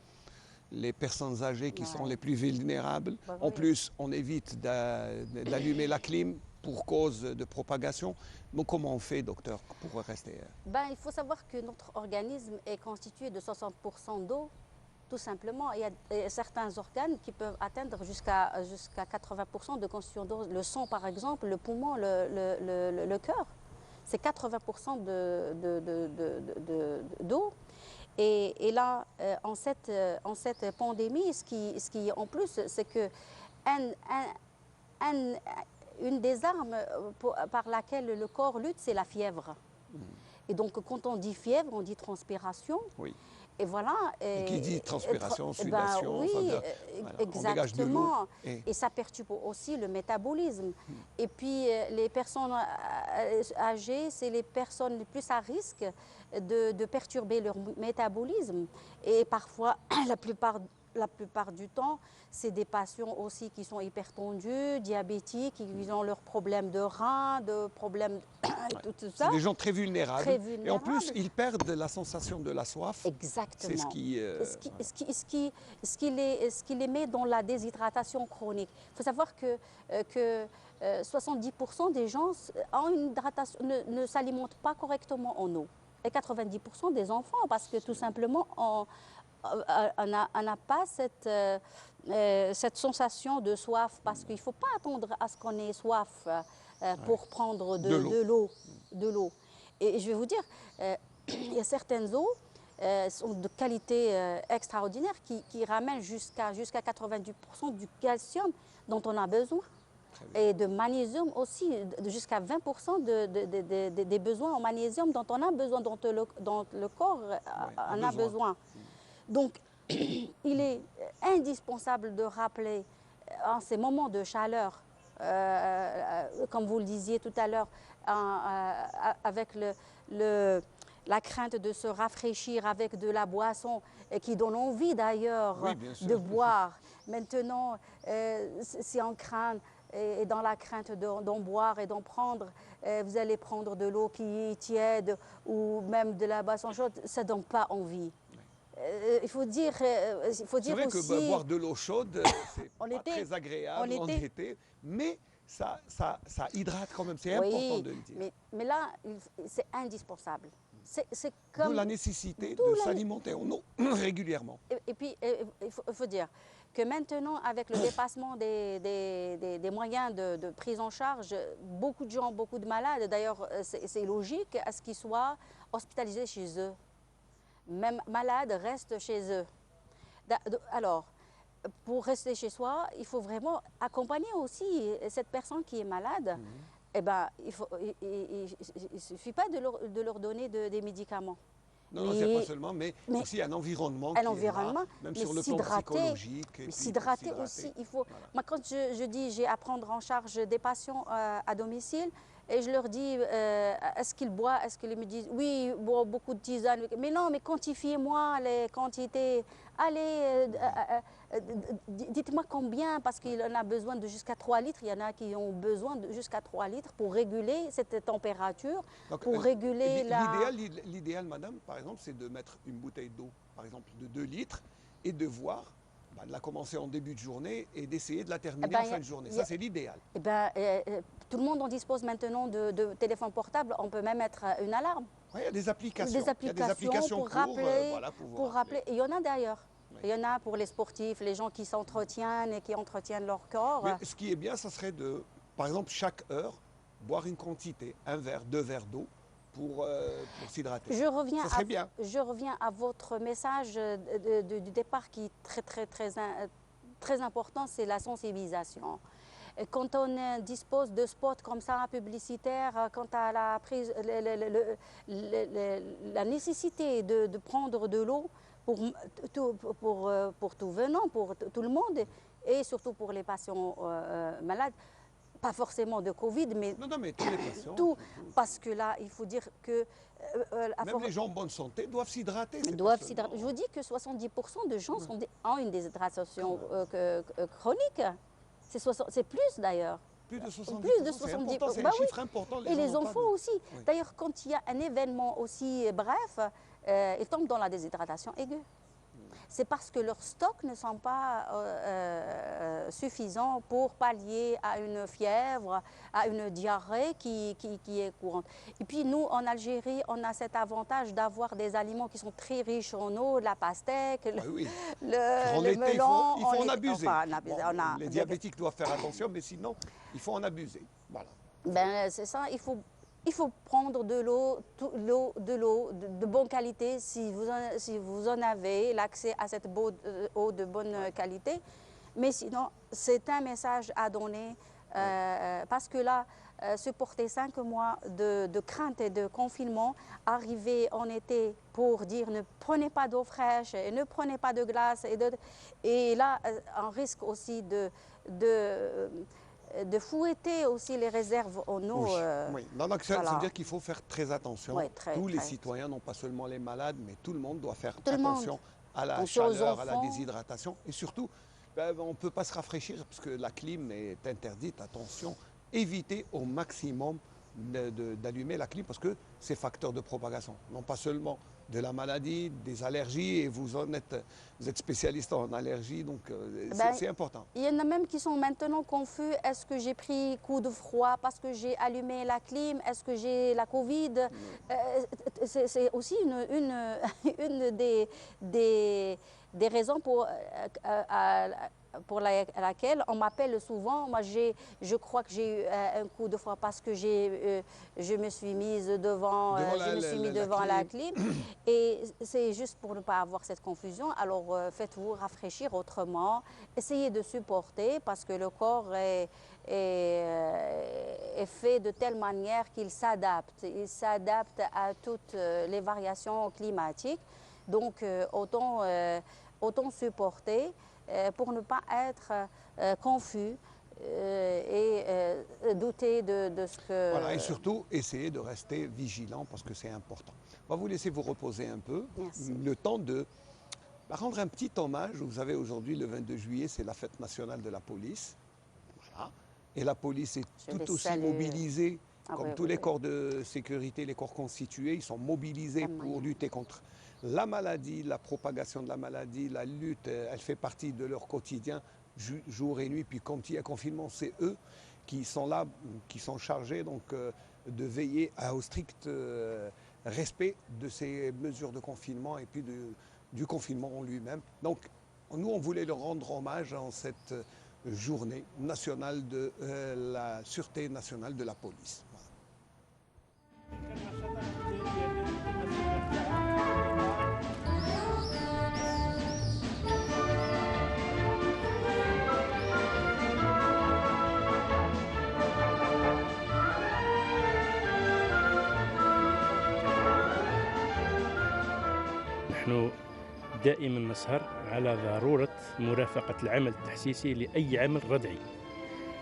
S2: Les personnes âgées qui sont les plus vulnérables. En plus, on évite d'allumer la clim pour cause de propagation. Donc comment on fait, docteur, pour rester...
S10: Il faut savoir que notre organisme est constitué de 60% d'eau, tout simplement. Il y a certains organes qui peuvent atteindre jusqu'à 80% de constitution d'eau. Le sang, par exemple, le poumon, le cœur, c'est 80% d'eau. Et là, en cette pandémie, ce qui en plus, c'est que une des armes par laquelle le corps lutte, c'est la fièvre. Et donc, quand on dit fièvre, on dit transpiration.
S2: Oui.
S10: Et voilà.
S2: Et qui dit transpiration, sudation,
S10: oui, exactement.
S2: Et
S10: ça perturbe aussi le métabolisme. Et puis, les personnes âgées, c'est les personnes les plus à risque de perturber leur métabolisme. Et parfois, la plupart du temps, c'est des patients aussi qui sont hypertendus, diabétiques, qui ont leurs problèmes de reins, de problèmes tout ça.
S2: C'est des gens très vulnérables. Et en plus, ils perdent la sensation de la soif.
S10: Exactement.
S2: C'est
S10: ce qui les met dans la déshydratation chronique. Il faut savoir que 70% des gens ont une hydratation, ne s'alimentent pas correctement en eau. Et 90% des enfants, parce que tout simplement, on n'a pas cette sensation de soif, parce qu'il ne faut pas attendre à ce qu'on ait soif pour prendre de l'eau. Et je vais vous dire, il y a certaines eaux sont de qualité extraordinaire qui ramènent jusqu'à 90% du calcium dont on a besoin. Et de magnésium aussi, jusqu'à 20% des besoins en magnésium dont on a besoin, dont le corps en a besoin. Donc, il est indispensable de rappeler en ces moments de chaleur, comme vous le disiez tout à l'heure, avec la crainte de se rafraîchir avec de la boisson et qui donne envie d'ailleurs de boire. Maintenant, si on craint et dans la crainte d'en boire et d'en prendre, vous allez prendre de l'eau qui est tiède ou même de la boisson chaude, ça ne donne pas envie. Il faut dire aussi... C'est
S2: vrai que boire de l'eau chaude, c'est pas très agréable en été, mais ça hydrate quand même, c'est important de le dire.
S10: Mais là, c'est indispensable. C'est
S2: comme... D'où la nécessité de s'alimenter en eau régulièrement.
S10: Et puis, il faut dire que maintenant, avec le dépassement des moyens de prise en charge, beaucoup de gens, beaucoup de malades, d'ailleurs, c'est logique à ce qu'ils soient hospitalisés chez eux. Même malades restent chez eux. Alors, pour rester chez soi, il faut vraiment accompagner aussi cette personne qui est malade. Eh ben, il ne suffit pas de leur donner des médicaments.
S2: Non, c'est pas seulement, mais aussi un environnement qui est là, même sur le plan psychologique.
S10: S'hydrater aussi. Il faut... Voilà. Moi, quand je dis j'ai à prendre en charge des patients à domicile, et je leur dis, est-ce qu'ils boivent? Est-ce qu'ils me disent, oui, ils boivent beaucoup de tisane. Mais non, mais quantifiez-moi les quantités. Allez, dites-moi combien, parce qu'il en a besoin de jusqu'à 3 litres. Il y en a qui ont besoin de jusqu'à 3 litres pour réguler cette température, donc, pour réguler
S2: L'idéal, madame, par exemple, c'est de mettre une bouteille d'eau, par exemple, de 2 litres, et de voir... de la commencer en début de journée et d'essayer de la terminer en fin de journée. Ça, c'est l'idéal.
S10: Tout le monde en dispose maintenant de téléphone portable. On peut même mettre une alarme.
S2: Oui, il y a des applications.
S10: Il y a des applications pour rappeler. Et il y en a d'ailleurs. Oui. Il y en a pour les sportifs, les gens qui s'entretiennent et qui entretiennent leur corps.
S2: Mais ce qui est bien, ça serait de, par exemple, chaque heure, boire une quantité, 1 verre, 2 verres d'eau, pour s'hydrater.
S10: Je reviens à votre message du départ qui est très important, c'est la sensibilisation. Et quand on dispose de spots comme ça, publicitaires, quant à la prise, la nécessité de prendre de l'eau pour tout venant, pour tout le monde, et surtout pour les patients malades, pas forcément de Covid, mais,
S2: mais tous les patients.
S10: Tout, parce que là, il faut dire que...
S2: même les gens en bonne santé doivent s'hydrater.
S10: Je vous dis que 70% de gens ont une déshydratation chronique. C'est plus d'ailleurs.
S2: Plus de 70%.
S10: C'est un chiffre important. Et les enfants aussi. Oui. D'ailleurs, quand il y a un événement aussi bref, ils tombent dans la déshydratation aiguë. C'est parce que leurs stocks ne sont pas suffisants pour pallier à une fièvre, à une diarrhée qui est courante. Et puis nous, en Algérie, on a cet avantage d'avoir des aliments qui sont très riches en eau, la pastèque, le melon.
S2: Il faut en abuser. Les diabétiques doivent faire attention, mais sinon, il faut en abuser. Voilà.
S10: C'est ça, il faut prendre de l'eau de bonne qualité si vous en avez l'accès à cette eau de bonne qualité. Mais sinon, c'est un message à donner parce que là, supporter 5 mois de crainte et de confinement, arriver en été pour dire ne prenez pas d'eau fraîche et ne prenez pas de glace. Et là, on risque aussi de fouetter aussi les réserves en eau.
S2: Oui. Ça veut dire qu'il faut faire très attention. Oui, tous les citoyens, non pas seulement les malades, mais tout le monde doit faire attention à la chaleur, à la déshydratation. Et surtout, on ne peut pas se rafraîchir parce que la clim est interdite. Attention, évitez au maximum d'allumer la clim parce que c'est facteur de propagation. Non pas seulement de la maladie, des allergies, et vous êtes spécialiste en allergies, donc c'est important.
S10: Il y en a même qui sont maintenant confus. Est-ce que j'ai pris coup de froid parce que j'ai allumé la clim? Est-ce que j'ai la Covid? C'est aussi une des raisons pour laquelle on m'appelle souvent. Moi, je crois que j'ai eu un coup de foie parce que je me suis mise devant, la clim. Et c'est juste pour ne pas avoir cette confusion. Alors, faites-vous rafraîchir autrement. Essayez de supporter parce que le corps est fait de telle manière qu'il s'adapte. Il s'adapte à toutes les variations climatiques. Donc, autant supporter pour ne pas être confus et douter de ce que...
S2: Voilà, et surtout, essayez de rester vigilant parce que c'est important. On va vous laisser vous reposer un peu.
S10: Merci.
S2: Le temps de rendre un petit hommage. Vous savez, aujourd'hui, le 22 juillet, c'est la fête nationale de la police. Voilà. Et la police est tout aussi mobilisée comme tous les corps de sécurité, les corps constitués. Ils sont mobilisés pour lutter contre la maladie, la propagation de la maladie, la lutte. Elle fait partie de leur quotidien, jour et nuit. Puis quand il y a confinement, c'est eux qui sont là, qui sont chargés donc, de veiller au strict respect de ces mesures de confinement et puis du confinement en lui-même. Donc, nous, on voulait leur rendre hommage en cette journée nationale de la Sûreté nationale de la police.
S12: نحن دائما نسهر على ضرورة مرافقة العمل التحسيسي لأي عمل ردعي.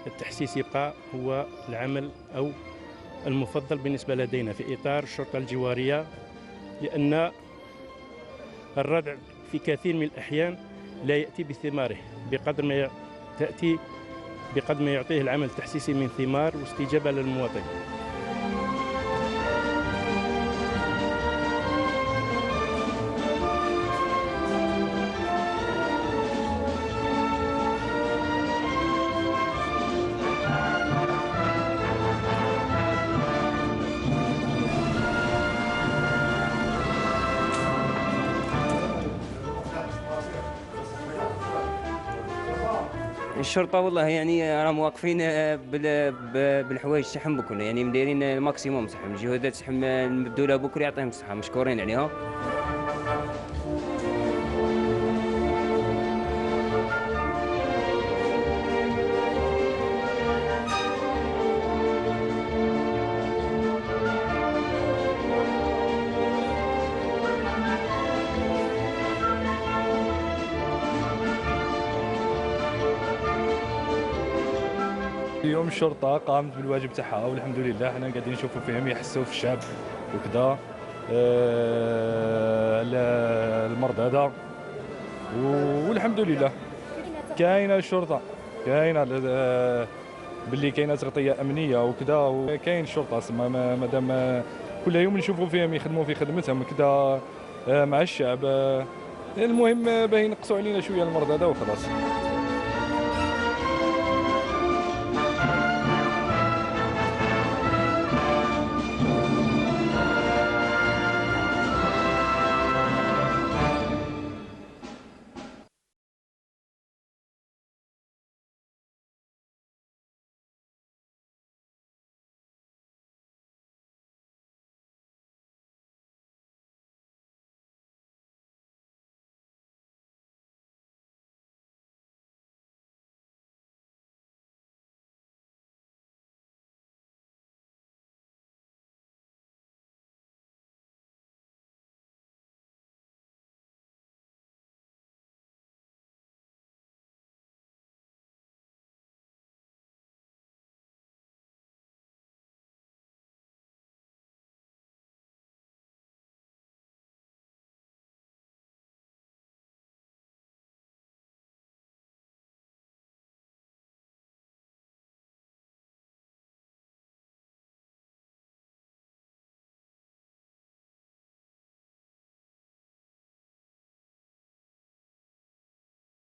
S12: التحسيس يبقى هو العمل أو المفضل بالنسبة لدينا في إطار الشرطة الجوارية، لأن الردع في كثير من الأحيان لا يأتي بثماره بقدر ما يعطيه العمل التحسيسي من ثمار واستجابة للمواطن.
S13: الشرطة والله يعني راهم واقفين بالحوايج تاعهم بكل، يعني مدايرين الماكسيموم تاعهم، الجهودات تاعهم نمدوا لها بكل يعطيهم الصحة، مشكورين عليها.
S14: اليوم الشرطة قامت بالواجب تاعها والحمد لله. حنا قاعدين نشوفوا فيهم يحسوا في الشعب وكذا المرضى هذا، والحمد لله كاينه الشرطة، كاينه باللي كاينه تغطية أمنية وكذا، وكاين الشرطة مادام كل يوم نشوفوا فيهم يخدموا في خدمتهم كذا مع الشعب. المهم باغي ينقصوا علينا شوية المرضى هذا وخلاص.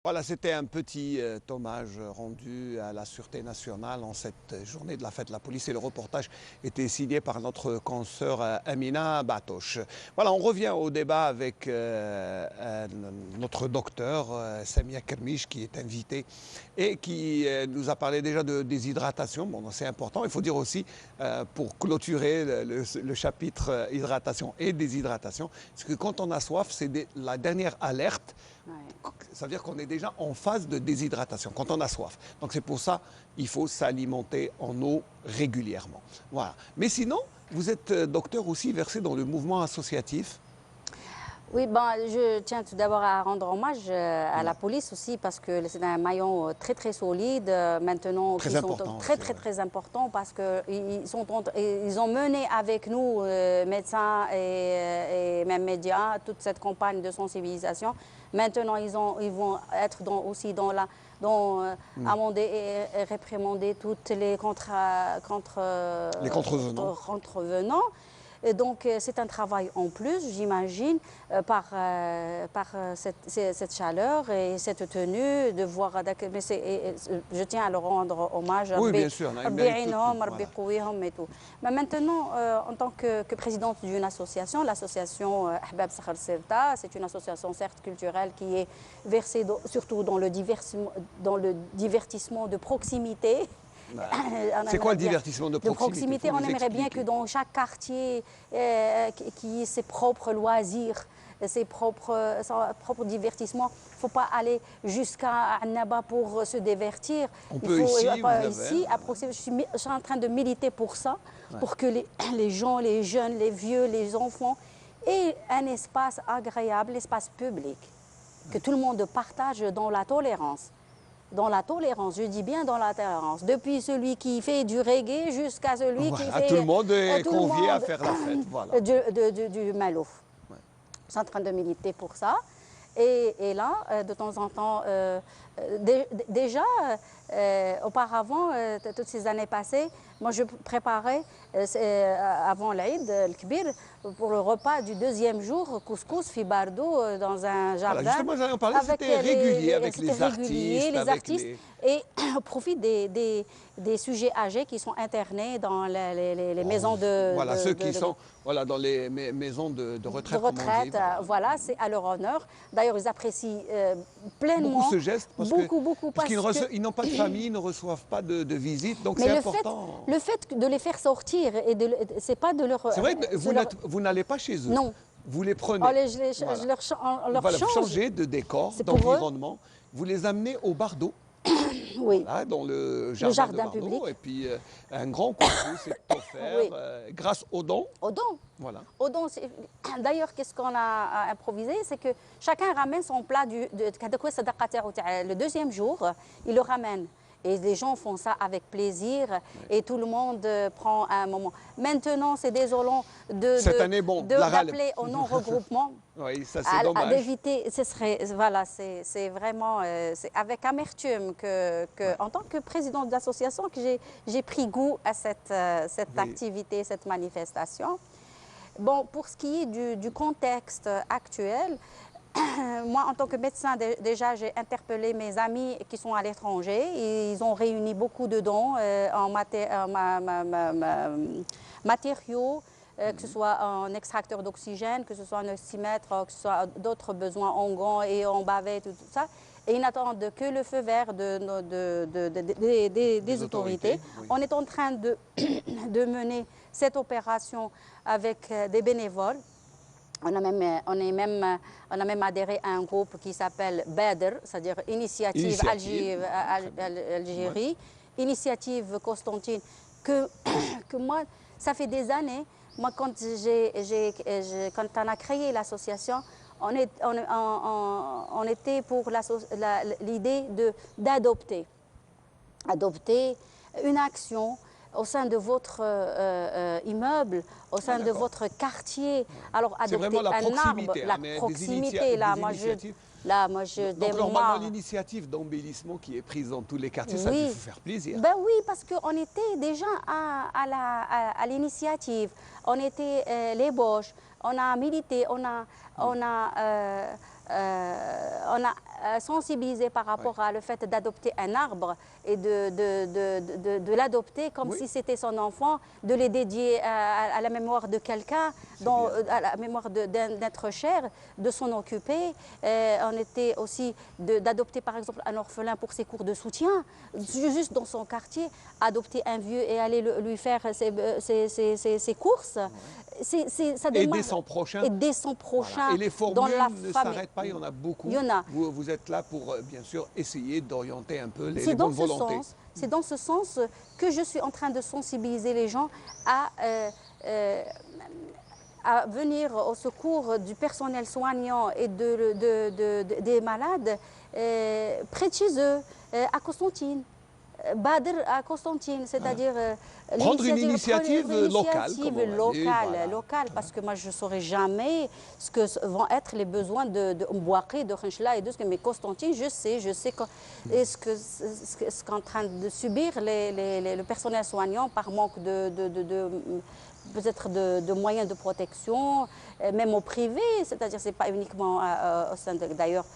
S2: Voilà, c'était un petit hommage rendu à la Sûreté nationale en cette journée de la fête de la police et le reportage était signé par notre consoeur Amina Batoche. Voilà, on revient au débat avec notre docteur Samia Kermiche qui est invité et qui nous a parlé déjà de déshydratation. Bon, c'est important. Il faut dire aussi, pour clôturer le chapitre hydratation et déshydratation, parce que quand on a soif, c'est la dernière alerte. Ouais. Ça veut dire qu'on est déjà en phase de déshydratation, quand on a soif. Donc c'est pour ça qu'il faut s'alimenter en eau régulièrement. Voilà. Mais sinon, vous êtes docteur aussi versé dans le mouvement associatif.
S10: Oui, ben, je tiens tout d'abord à rendre hommage à la police aussi parce que c'est un maillon très très solide maintenant,
S2: très important,
S10: très important parce qu'ils ont mené avec nous médecins et même médias toute cette campagne de sensibilisation. Maintenant, ils vont être aussi amender et réprimander toutes les contrevenants. Et donc, c'est un travail en plus, j'imagine, par cette chaleur et cette tenue, de voir... Mais je tiens à leur rendre hommage.
S2: Oui, bien sûr.
S10: Mais maintenant, en tant que présidente d'une association, l'association Ahbab Sakhar Sirta, c'est une association certes culturelle qui est versée surtout dans le divertissement de proximité.
S2: C'est quoi le divertissement de proximité?
S10: On aimerait bien que dans chaque quartier, qui ait ses propres loisirs, ses propres divertissements. Il ne faut pas aller jusqu'à Annaba pour se divertir.
S2: On peut ici,
S10: à proximité. Je suis en train de militer pour ça, pour que les gens, les jeunes, les vieux, les enfants aient un espace agréable, l'espace public, que tout le monde partage dans la tolérance. Dans la tolérance, je dis bien dans la tolérance. Depuis celui qui fait du reggae jusqu'à celui qui fait...
S2: Tout le monde est convié à faire la fête, voilà.
S10: Du malouf. Ouais. Je suis en train de militer pour ça. Et là, de temps en temps, déjà, auparavant, toutes ces années passées, moi je préparais, avant l'Aïd, le Kbir, pour le repas du deuxième jour, couscous, fibardo, dans un jardin.
S2: Voilà, justement, j'allais en parler, c'était régulier avec les artistes.
S10: Et au profit des sujets âgés qui sont internés dans les maisons de...
S2: Voilà, ceux qui sont dans les maisons de retraite.
S10: Voilà, c'est à leur honneur. D'ailleurs, ils apprécient pleinement.
S2: Beaucoup ce geste, parce qu'ils n'ont pas de famille, ils ne reçoivent pas de visite, donc c'est important.
S10: Le fait de les faire sortir, c'est pas de leur...
S2: C'est vrai que vous n'allez pas chez eux.
S10: Non.
S2: Vous les prenez.
S10: Je leur change.
S2: Vous changez de décor, d'environnement. Vous les amenez au Bardo.
S10: Oui.
S2: Voilà, dans le jardin
S10: public.
S2: Et puis un grand couscous est offert grâce aux dons.
S10: Aux dons.
S2: Voilà.
S10: Aux dons. D'ailleurs, qu'est-ce qu'on a improvisé, c'est que chacun ramène son plat le deuxième jour, il le ramène. Et les gens font ça avec plaisir et tout le monde prend un moment. Maintenant, c'est désolant d'appeler au non-regroupement.
S2: Oui, ça c'est dommage.
S10: D'éviter, c'est vraiment avec amertume en tant que présidente d'association que j'ai pris goût à cette activité, cette manifestation. Bon, pour ce qui est du contexte actuel, moi, en tant que médecin, déjà, j'ai interpellé mes amis qui sont à l'étranger. Ils ont réuni beaucoup de dons en matériaux, que ce soit en extracteur d'oxygène, que ce soit en oxymètre, que ce soit d'autres besoins en gants et en bavette, tout ça. Et ils n'attendent que le feu vert des autorités. Oui. On est en train de mener cette opération avec des bénévoles. On a même adhéré à un groupe qui s'appelle BADR, c'est-à-dire Initiative Algérie, Initiative Constantine, que moi, ça fait des années, moi quand on a créé l'association, on était pour l'idée d'adopter une action au sein de votre immeuble, au sein de votre quartier. Alors, adopter un arbre, la proximité, là, moi je
S2: donc, normalement, l'initiative d'embellissement qui est prise dans tous les quartiers, ça peut vous faire plaisir.
S10: Ben oui, parce qu'on était déjà à l'initiative. On était les Boches, on a milité, on a sensibiliser par rapport à le fait d'adopter un arbre et de l'adopter comme si c'était son enfant, de les dédier à la mémoire de quelqu'un, à la mémoire d'un être cher, de s'en occuper. On était aussi d'adopter par exemple un orphelin pour ses cours de soutien, juste dans son quartier, adopter un vieux et aller lui faire ses courses. Ça
S2: aider son prochain.
S10: Aider son prochain.
S2: Voilà. Et les formules ne s'arrêtent pas, il y en a beaucoup.
S10: Il y en a.
S2: Vous êtes là pour, bien sûr, essayer d'orienter un peu les bonnes volontés.
S10: C'est dans ce sens que je suis en train de sensibiliser les gens à venir au secours du personnel soignant et des malades près de chez eux, à Constantine. Badr à Constantine, c'est-à-dire
S2: prendre une initiative locale,
S10: locale, parce que moi je ne saurais jamais ce que vont être les besoins de Mbouakri, de Khenchela et de ce que, mais Constantine, je sais ce qu'est en train de subir le personnel soignant par manque peut-être de moyens de protection, même au privé, c'est-à-dire c'est pas uniquement au sein d'ailleurs.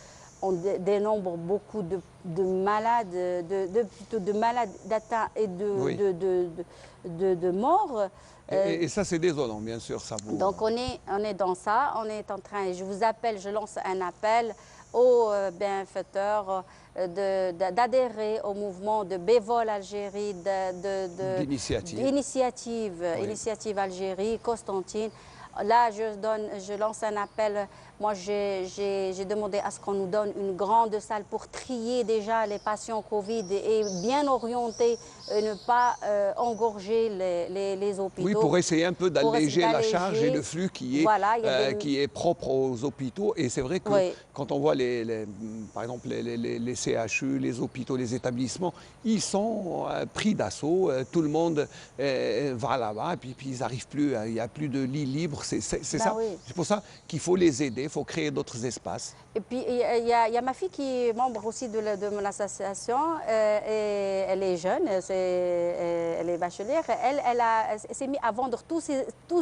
S10: On dénombre beaucoup de malades, de malades atteints et de morts.
S2: Et ça, c'est désolant, bien sûr. Ça vous...
S10: Donc, on est dans ça. On est en train, je lance un appel aux bienfaiteurs d'adhérer au mouvement de Bévol Algérie, Initiative Algérie, Constantine. Là, je lance un appel. Moi, j'ai demandé à ce qu'on nous donne une grande salle pour trier déjà les patients Covid et bien orienter, ne pas engorger les hôpitaux.
S2: Oui, pour essayer un peu d'alléger la charge et le flux qui est propre aux hôpitaux. Et c'est vrai que quand on voit, par exemple, les CHU, les hôpitaux, les établissements, ils sont pris d'assaut. Tout le monde va là-bas et puis ils n'arrivent plus. Il n'y a plus de lits libres. C'est ça. C'est pour ça qu'il faut les aider. Il faut créer d'autres espaces.
S10: Et puis, il y a ma fille qui est membre aussi de mon association. Et elle est jeune, elle est bachelière. Elle s'est mise à vendre tous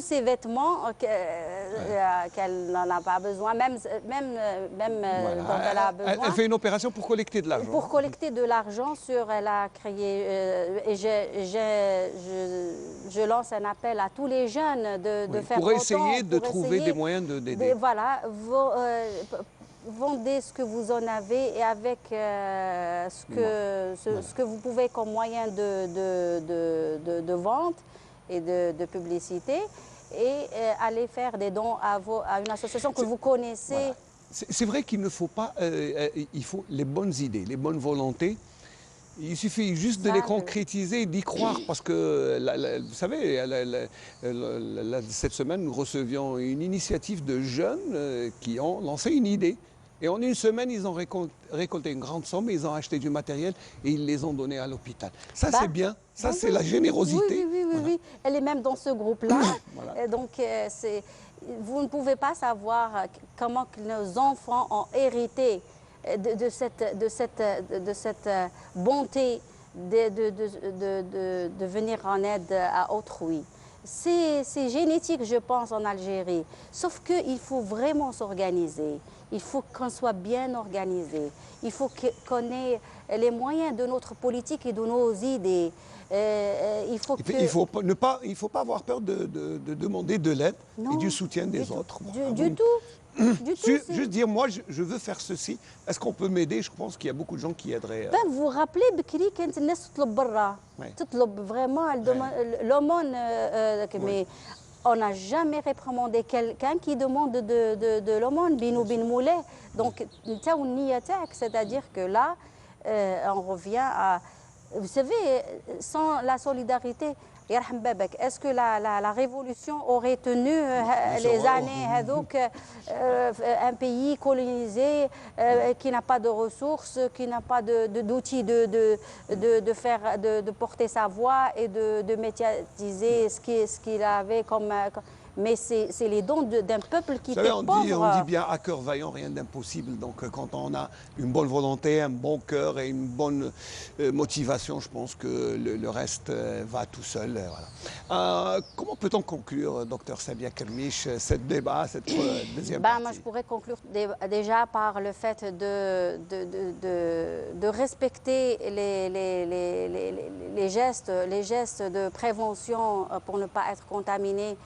S10: ses vêtements qu'elle n'en a pas besoin, même dont elle a besoin.
S2: Elle fait une opération pour collecter de l'argent.
S10: Pour collecter de l'argent elle a créé... et je lance un appel à tous les jeunes de faire
S2: pour essayer de trouver des moyens d'aider.
S10: Voilà, vendez ce que vous en avez et avec ce que vous pouvez comme moyen de vente et de publicité et allez faire des dons à une association que vous connaissez.
S2: Voilà. C'est vrai qu'il ne faut pas... il faut les bonnes idées, les bonnes volontés. Il suffit juste de les concrétiser et d'y croire parce que, vous savez, cette semaine, nous recevions une initiative de jeunes qui ont lancé une idée. Et en une semaine, ils ont récolté une grande somme, ils ont acheté du matériel et ils les ont donnés à l'hôpital. Ça, c'est bien. Ça, c'est la générosité.
S10: Oui. Elle est même dans ce groupe-là. Voilà. Donc, vous ne pouvez pas savoir comment que nos enfants ont hérité de cette bonté de venir en aide à autrui. C'est génétique, je pense, en Algérie. Sauf qu'il faut vraiment s'organiser. Il faut qu'on soit bien organisé. Il faut qu'on ait les moyens de notre politique et de nos idées. Il faut
S2: pas avoir peur de demander de l'aide et du soutien des autres.
S10: Du tout.
S2: Juste dire, moi, je veux faire ceci. Est-ce qu'on peut m'aider? Je pense qu'il y a beaucoup de gens qui aideraient.
S10: Vous vous rappelez, Bekri, quand les gens تطلب برا, تطلب vraiment l'aumône, mais on n'a jamais réprimandé quelqu'un qui demande de l'aumône, binou bin moulé. Donc, c'est-à-dire que là, on revient à... Vous savez, sans la solidarité, est-ce que la révolution aurait tenu les années un pays colonisé qui n'a pas de ressources, qui n'a pas d'outils de porter sa voix et de médiatiser ce qu'il avait comme... mais c'est les dons d'un peuple qui était
S2: on
S10: pauvre.
S2: dit bien à cœur vaillant, rien d'impossible. Donc quand on a une bonne volonté, un bon cœur et une bonne motivation, je pense que le reste va tout seul. Voilà. Comment peut-on conclure, docteur Samia Kermiche, ce débat, cette deuxième partie?
S10: Moi, je pourrais conclure déjà par le fait de respecter les gestes de prévention pour ne pas être contaminé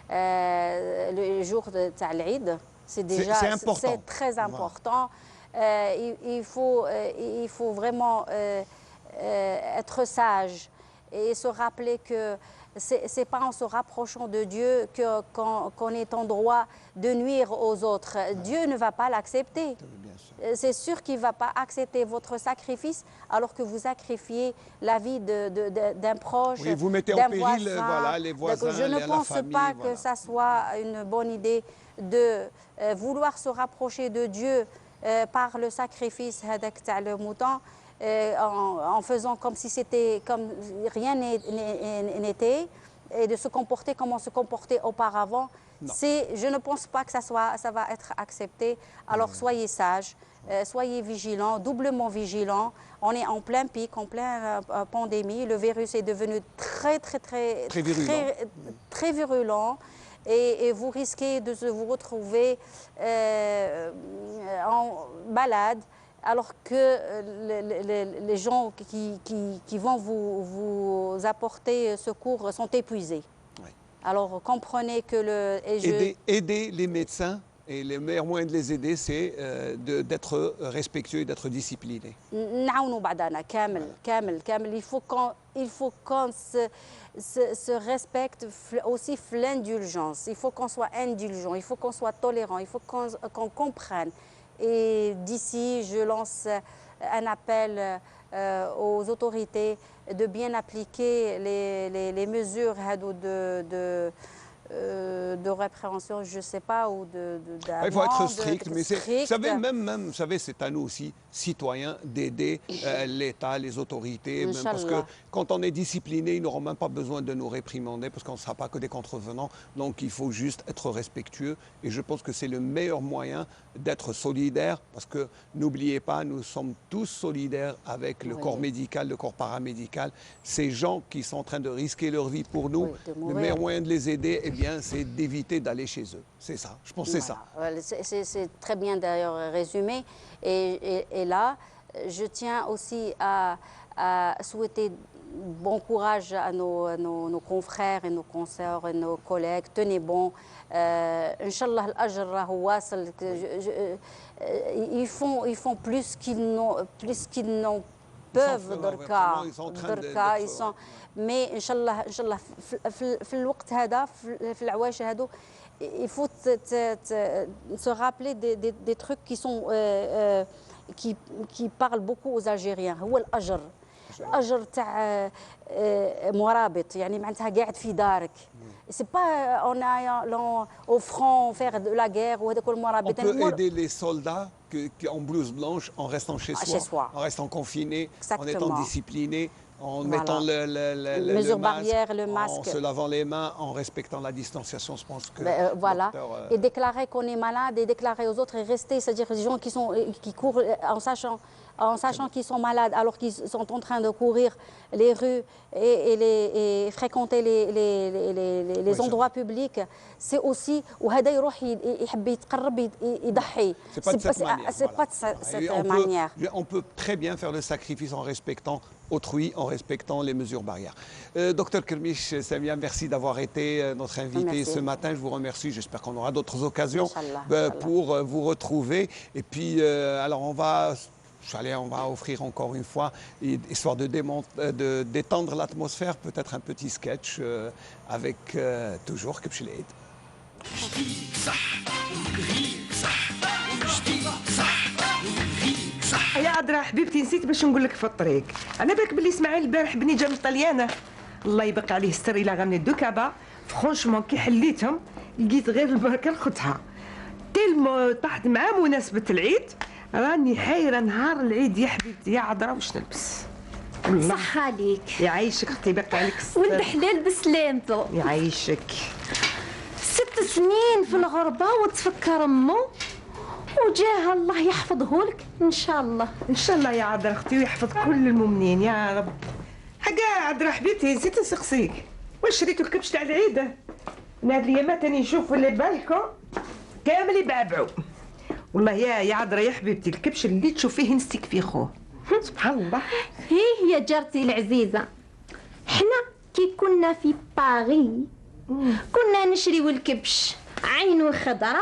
S10: le jour de l'Aïd. C'est déjà très important. Il faut vraiment être sage et se rappeler que c'est pas en se rapprochant de Dieu qu'on est en droit de nuire aux autres. Dieu ne va pas l'accepter. C'est sûr qu'il ne va pas accepter votre sacrifice alors que vous sacrifiez la vie d'un proche,
S2: oui, vous mettez en péril les voisins,
S10: je ne pense pas que ça soit une bonne idée de vouloir se rapprocher de Dieu par le sacrifice le mouton, en faisant comme si rien n'était, et de se comporter comme on se comportait auparavant. Je ne pense pas que ça va être accepté. Alors soyez sages, soyez vigilants, doublement vigilants. On est en plein pic, en pleine pandémie. Le virus est devenu très virulent. Et vous risquez de vous retrouver malade, alors que les gens qui vont vous apporter secours sont épuisés. Oui. Alors comprenez que
S2: aider les médecins, et le meilleur moyen de les aider, c'est d'être respectueux et d'être discipliné.
S10: Il faut qu'on se respecte aussi l'indulgence. Il faut qu'on soit indulgent, il faut qu'on soit tolérant, il faut qu'on comprenne. Et d'ici, je lance un appel aux autorités de bien appliquer les mesures de répréhension, je ne sais pas, ou
S2: il faut être strict, mais vous savez, vous savez, c'est à nous aussi, citoyens, d'aider l'État, les autorités, même parce que quand on est discipliné, ils n'auront même pas besoin de nous réprimander parce qu'on ne sera pas que des contrevenants. Donc il faut juste être respectueux et je pense que c'est le meilleur moyen d'être solidaire parce que n'oubliez pas, nous sommes tous solidaires avec le corps médical, le corps paramédical. Ces gens qui sont en train de risquer leur vie pour nous, le meilleur moyen de les aider, c'est d'éviter d'aller chez eux. C'est ça, je pense que c'est ça.
S10: C'est très bien d'ailleurs résumé. Et là, je tiens aussi à souhaiter bon courage à nos confrères et nos consoeurs et nos collègues. Tenez bon. Inch'Allah, l'ajr wasl. Ils font plus qu'ils n'ont peuvent دركا mais inchallah في الوقت هذا في العواش هادو il faut se rappeler des trucs qui parlent beaucoup aux Algériens. هو الأجر الأجر تاع مرابط يعني معناتها قاعد في دارك. C'est pas on a au front faire de la guerre ou هذاك المرابط.
S2: On peut aider les soldats en blouse blanche en restant chez soi, en restant confiné, en étant discipliné, en mettant les mesures barrières, le masque, en se lavant les mains, en respectant la distanciation. Je pense que
S10: voilà. Et déclarer qu'on est malade et déclarer aux autres et rester, c'est-à-dire les gens qui courent en sachant qu'ils sont malades alors qu'ils sont en train de courir les rues et fréquenter les endroits publics, c'est aussi وهذا يروح يحب يتقرب يضحي.
S2: C'est pas de cette manière. On peut très bien faire le sacrifice en respectant autrui, en respectant les mesures barrières. Docteur Kermiche Samia, merci d'avoir été notre invité ce matin. Je vous remercie. J'espère qu'on aura d'autres occasions pour vous retrouver. Et puis, alors on va offrir encore une fois, histoire de détendre l'atmosphère, peut-être un petit sketch avec toujours Kibch العيد.
S11: يا عذرا حبيبتي نسيت باش نقول لك في الطريق. انا بالك بلي اسماعيل البارح بني جا من طليانه الله يبقى عليه الستر الى غامني الدكابه فرونشمون كي حليتهم لقيت غير البركه لختها تيلمو طاحت مع مناسبه العيد راني حايره نهار العيد يا حبيبتي يا عذرا واش نلبس
S7: والله صح عليك
S11: يعيشك اختي باقي عليك الستر
S7: ولد حلال بسلامته
S11: يعيشك
S7: ست سنين في الغربة وتفكر أمه وجاها الله يحفظه لك إن شاء الله.
S11: إن شاء الله يا عذرا أختي ويحفظ كل المؤمنين يا رب. حاجة عذرا حبيبتي نسيت نسقسيك، واش شريتو الكبش تاع العيد؟ أنا هاد الأيامات راني نشوف اللي بالكم كامل يبعبعوا. والله يا عذرا يا حبيبتي الكبش اللي تشوفيه نستيك فيه خوه. سبحان الله.
S7: هي يا جارتي العزيزة، حنا كي كنا في باغي كنا نشريو الكبش عينو خضرة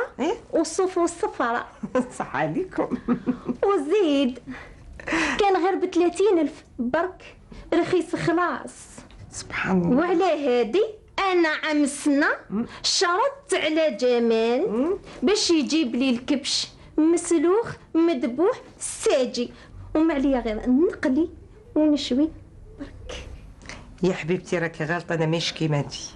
S7: وصفو صفرة.
S11: صح عليكم.
S7: وزيد كان غير ب30,000 برك رخيص خلاص.
S11: سبحان الله.
S7: وعلى هادي انا عام السنة شرطت على جمال باش يجيب لي الكبش مسلوخ مذبوح ساجي وما عليا غير نقلي ونشوي برك.
S11: يا حبيبتي راكي غالطه، انا ماشي كيماتي.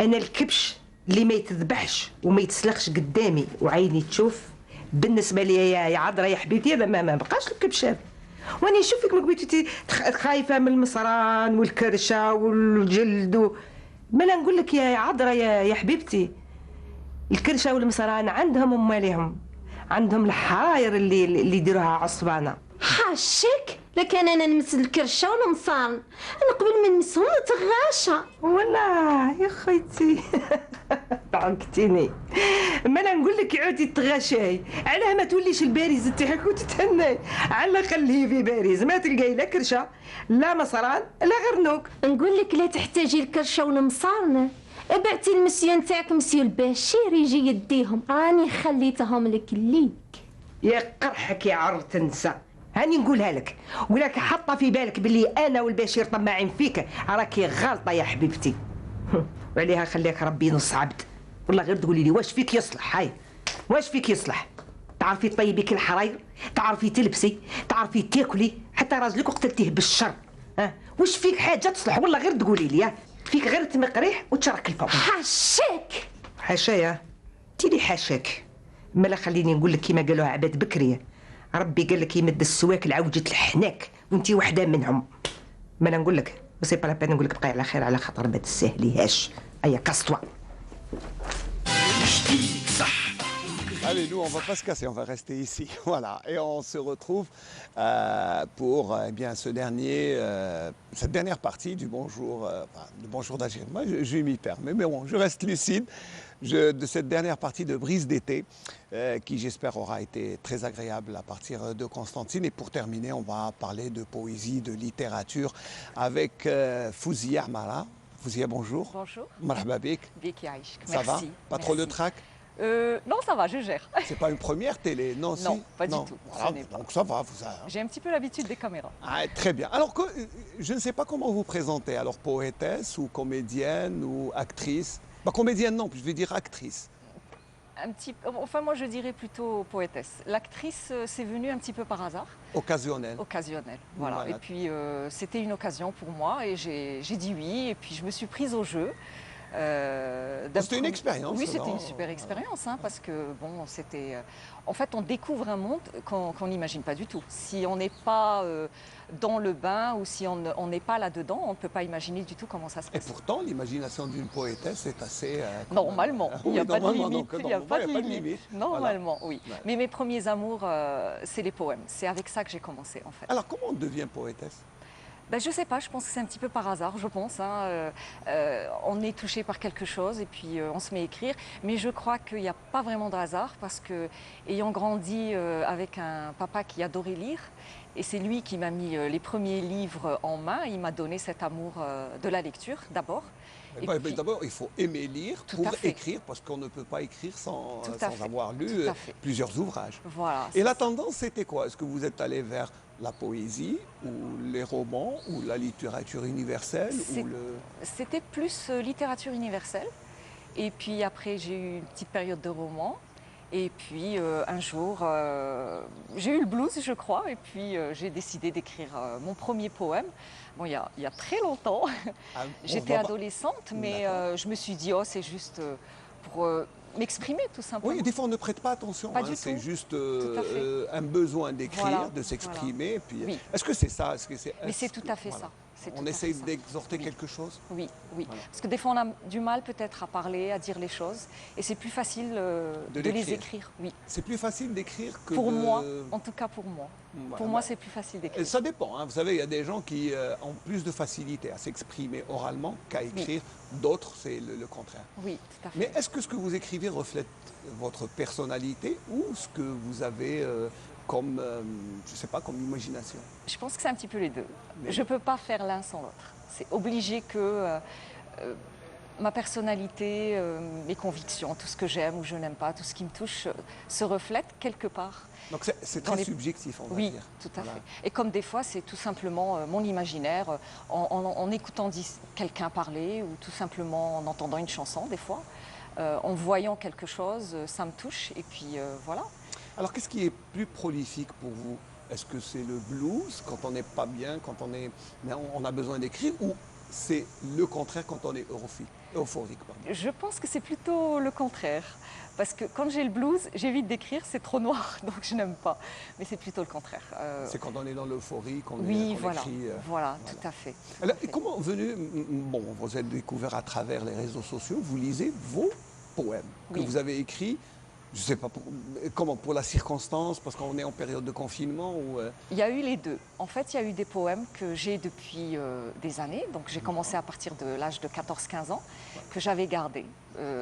S11: انا الكبش اللي ما يتذبحش وما يتسلخش قدامي وعيني تشوف بالنسبه لي يا عذرا يا حبيبتي هذا ما بقاش الكبش هذا. واني نشوفك ما قبيتي خايفه من المصران والكرشه والجلد ما لا نقول لك يا عذرا يا حبيبتي الكرشه والمصران عندهم امالهم، عندهم الحراير اللي يديروها عصبانه.
S7: حاشك لكان انا نمس الكرشه والمصارن، انا قبل ما نمسهم نتغاشى.
S11: والله يا خيتي ضحكتيني. ما انا نقول لك عودي تغاشاي، علاه ما توليش الباريز تاعك وتتهناي؟ على خليه في باريز ما تلقاي لا كرشه لا مصران لا غرنوك.
S7: نقول لك لا تحتاجي الكرشه والمصارن، ابعتي المسيو نتاعك مسيو البشير يجي يديهم، راني خليتهم لك ليك.
S11: يا قرحك يا عر تنسى، هاني نقولها لك وراك حاطه في بالك باللي انا والبشير طماعين فيك، راكي غالطه يا حبيبتي. وعليها خليك ربي نص عبد. والله غير تقولي لي واش فيك يصلح، هاي واش فيك يصلح؟ تعرفي طيبي كل الحراير، تعرفي تلبسي، تعرفي تاكلي، حتى راجلك وقتلتيه بالشر. واش فيك حاجه تصلح؟ والله غير تقولي لي فيك غير تمق ريح وتشرك الفوق.
S7: حاشاك
S11: حاشايا تيلي حاشاك. مالا خليني نقول لك كيما قالوها عباد بكري، ربي قال لك يمد السواك لعوجة الحناك وانتي وحده منهم. مالا نقول لك بس با لابان نقول لك بقاي على خير على خاطر ما تسهليهاش. ايا قصتوا.
S2: Allez, nous, on ne va pas se casser, on va rester ici. Voilà. Et on se retrouve pour bien, cette dernière partie du bonjour d'Agir. Moi, je m'y perds, mais bon, je reste lucide de cette dernière partie de Brise d'été qui, j'espère, aura été très agréable à partir de Constantine. Et pour terminer, on va parler de poésie, de littérature avec Fouzia Mara. Fouzia, bonjour.
S15: Bonjour.
S2: Marhaba bik.
S15: Bik yaïchk.
S2: Ça va? Pas trop de trac?
S15: Non, ça va, je gère.
S2: C'est pas une première télé, non?
S15: Non,
S2: si
S15: pas du tout.
S2: Voilà, donc ça va, vous avez...
S15: J'ai un petit peu l'habitude des caméras.
S2: Ah, très bien. Alors, je ne sais pas comment vous présentez. Alors, poétesse ou comédienne ou actrice? Bah, comédienne non, je vais dire actrice.
S15: Enfin, moi, je dirais plutôt poétesse. L'actrice, c'est venu un petit peu par hasard.
S2: Occasionnel.
S15: Occasionnel, voilà. Et puis, c'était une occasion pour moi et j'ai dit oui. Et puis, je me suis prise au jeu.
S2: C'était une expérience.
S15: Oui, c'était une super expérience, parce que bon, c'était. En fait, on découvre un monde qu'on n'imagine pas du tout. Si on n'est pas dans le bain ou si on n'est pas là-dedans, on ne peut pas imaginer du tout comment ça se passe.
S2: Et pourtant, l'imagination d'une poétesse est assez...
S15: Normalement, il n'y a pas de limite.
S2: Il n'y a pas de limite.
S15: Normalement,
S2: voilà.
S15: oui. Ouais. Mais mes premiers amours, c'est les poèmes. C'est avec ça que j'ai commencé, en fait.
S2: Alors, comment on devient poétesse?
S15: Ben, je sais pas, je pense que c'est un petit peu par hasard, je pense. On est touché par quelque chose et puis on se met à écrire. Mais je crois qu'il n'y a pas vraiment de hasard parce que, ayant grandi avec un papa qui adorait lire, et c'est lui qui m'a mis les premiers livres en main, il m'a donné cet amour de la lecture d'abord.
S2: Puis... D'abord, il faut aimer lire pour écrire, parce qu'on ne peut pas écrire sans avoir lu plusieurs ouvrages.
S15: Voilà,
S2: et la tendance, c'était quoi? Est-ce que vous êtes allé vers la poésie ou les romans ou la littérature universelle
S15: C'était plus littérature universelle. Et puis après, j'ai eu une petite période de romans. Et puis un jour, j'ai eu le blues, je crois, et puis j'ai décidé d'écrire mon premier poème. Bon, il y a très longtemps. J'étais adolescente, mais je me suis dit, oh, c'est juste pour m'exprimer, tout simplement.
S2: Oui, des fois, on ne prête pas attention. C'est juste un besoin d'écrire, de s'exprimer. Puis...
S15: Oui.
S2: Est-ce que c'est ça?
S15: Mais c'est tout à fait ça.
S2: On essaye d'exhorter quelque chose?
S15: Oui, oui.
S2: Voilà.
S15: Parce que des fois, on a du mal peut-être à parler, à dire les choses. Et c'est plus facile de les écrire. Oui.
S2: C'est plus facile d'écrire que
S15: pour moi, en tout cas pour moi.
S2: Voilà,
S15: pour moi, c'est plus facile d'écrire.
S2: Ça dépend. Hein. Vous savez, il y a des gens qui ont plus de facilité à s'exprimer oralement qu'à écrire. Oui. D'autres, c'est le contraire.
S15: Oui, tout à fait.
S2: Mais est-ce que ce que vous écrivez reflète votre personnalité ou ce que vous avez comme, je sais pas, comme imagination?
S15: Je pense que c'est un petit peu les deux. Je ne peux pas faire l'un sans l'autre. C'est obligé que ma personnalité, mes convictions, tout ce que j'aime ou je n'aime pas, tout ce qui me touche, se reflète quelque part.
S2: Donc c'est très subjectif, on va dire.
S15: Oui, tout à fait. Et comme des fois, c'est tout simplement mon imaginaire, en écoutant quelqu'un parler ou tout simplement en entendant une chanson, des fois, en voyant quelque chose, ça me touche et puis voilà.
S2: Alors qu'est-ce qui est plus prolifique pour vous? Est-ce que c'est le blues quand on n'est pas bien, quand on a besoin d'écrire, ou c'est le contraire quand on est euphorique? Pardon.
S15: Je pense que c'est plutôt le contraire. Parce que quand j'ai le blues, j'évite d'écrire, c'est trop noir, donc je n'aime pas. Mais c'est plutôt le contraire.
S2: C'est quand on est dans l'euphorie qu'on
S15: voilà,
S2: écrit.
S15: Voilà, tout à fait.
S2: Alors, comment bon, vous êtes découvert à travers les réseaux sociaux, vous lisez vos poèmes que vous avez écrits. Je ne sais pas comment, pour la circonstance, parce qu'on est en période de confinement ou
S15: Il y a eu les deux. En fait, il y a eu des poèmes que j'ai depuis des années. Donc j'ai commencé à partir de l'âge de 14-15 ans, que j'avais gardés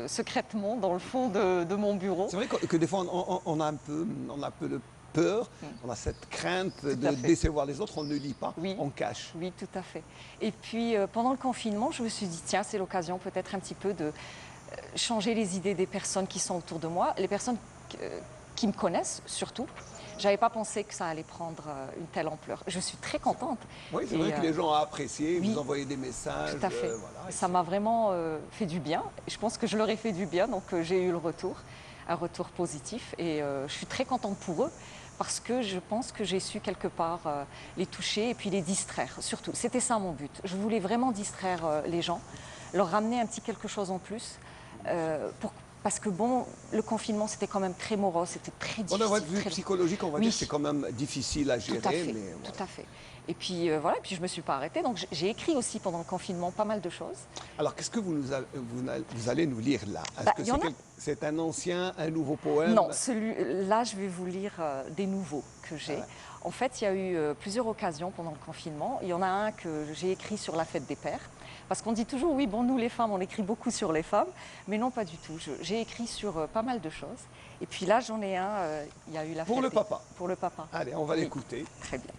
S15: secrètement dans le fond de mon bureau.
S2: C'est vrai que des fois, on a un peu de peur, on a cette crainte de décevoir les autres, on ne lit pas, on cache.
S15: Oui, tout à fait. Et puis pendant le confinement, je me suis dit, tiens, c'est l'occasion peut-être un petit peu de changer les idées des personnes qui sont autour de moi, les personnes qui me connaissent surtout. Je n'avais pas pensé que ça allait prendre une telle ampleur. Je suis très contente.
S2: Oui, c'est vrai que les gens ont apprécié, vous envoyez des messages.
S15: Tout à fait.
S2: Voilà,
S15: ça m'a vraiment fait du bien. Je pense que je leur ai fait du bien, donc j'ai eu le retour, un retour positif. Et je suis très contente pour eux, parce que je pense que j'ai su quelque part les toucher et puis les distraire, surtout. C'était ça mon but. Je voulais vraiment distraire les gens, leur ramener un petit quelque chose en plus. Parce que bon, le confinement, c'était quand même très morose, c'était très difficile.
S2: D'un point de vue psychologique, on va dire que c'est quand même difficile à gérer.
S15: Tout à fait, tout à fait. Et puis voilà, et puis je ne me suis pas arrêtée. Donc j'ai écrit aussi pendant le confinement pas mal de choses.
S2: Alors qu'est-ce que vous allez nous lire là? Est-ce que c'est un ancien, un nouveau poème?
S15: Non, là je vais vous lire des nouveaux que j'ai. En fait, il y a eu plusieurs occasions pendant le confinement. Il y en a un que j'ai écrit sur la fête des pères. Parce qu'on dit toujours, oui, bon, nous les femmes, on écrit beaucoup sur les femmes. Mais non, pas du tout. J'ai écrit sur pas mal de choses. Et puis là, j'en ai un, il y a eu la fête
S2: pour le papa.
S15: Pour le papa.
S2: Allez, on va l'écouter.
S15: Très bien.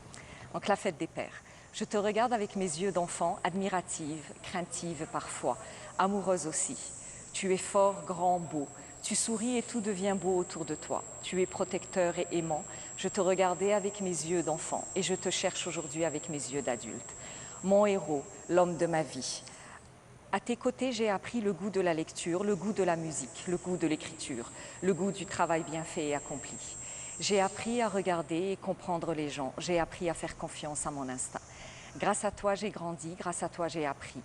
S15: Donc la fête des pères. Je te regarde avec mes yeux d'enfant, admirative, craintive parfois, amoureuse aussi. Tu es fort, grand, beau. Tu souris et tout devient beau autour de toi. Tu es protecteur et aimant. Je te regardais avec mes yeux d'enfant et je te cherche aujourd'hui avec mes yeux d'adulte. Mon héros, l'homme de ma vie. À tes côtés, j'ai appris le goût de la lecture, le goût de la musique, le goût de l'écriture, le goût du travail bien fait et accompli. J'ai appris à regarder et comprendre les gens. J'ai appris à faire confiance à mon instinct. Grâce à toi, j'ai grandi. Grâce à toi, j'ai appris.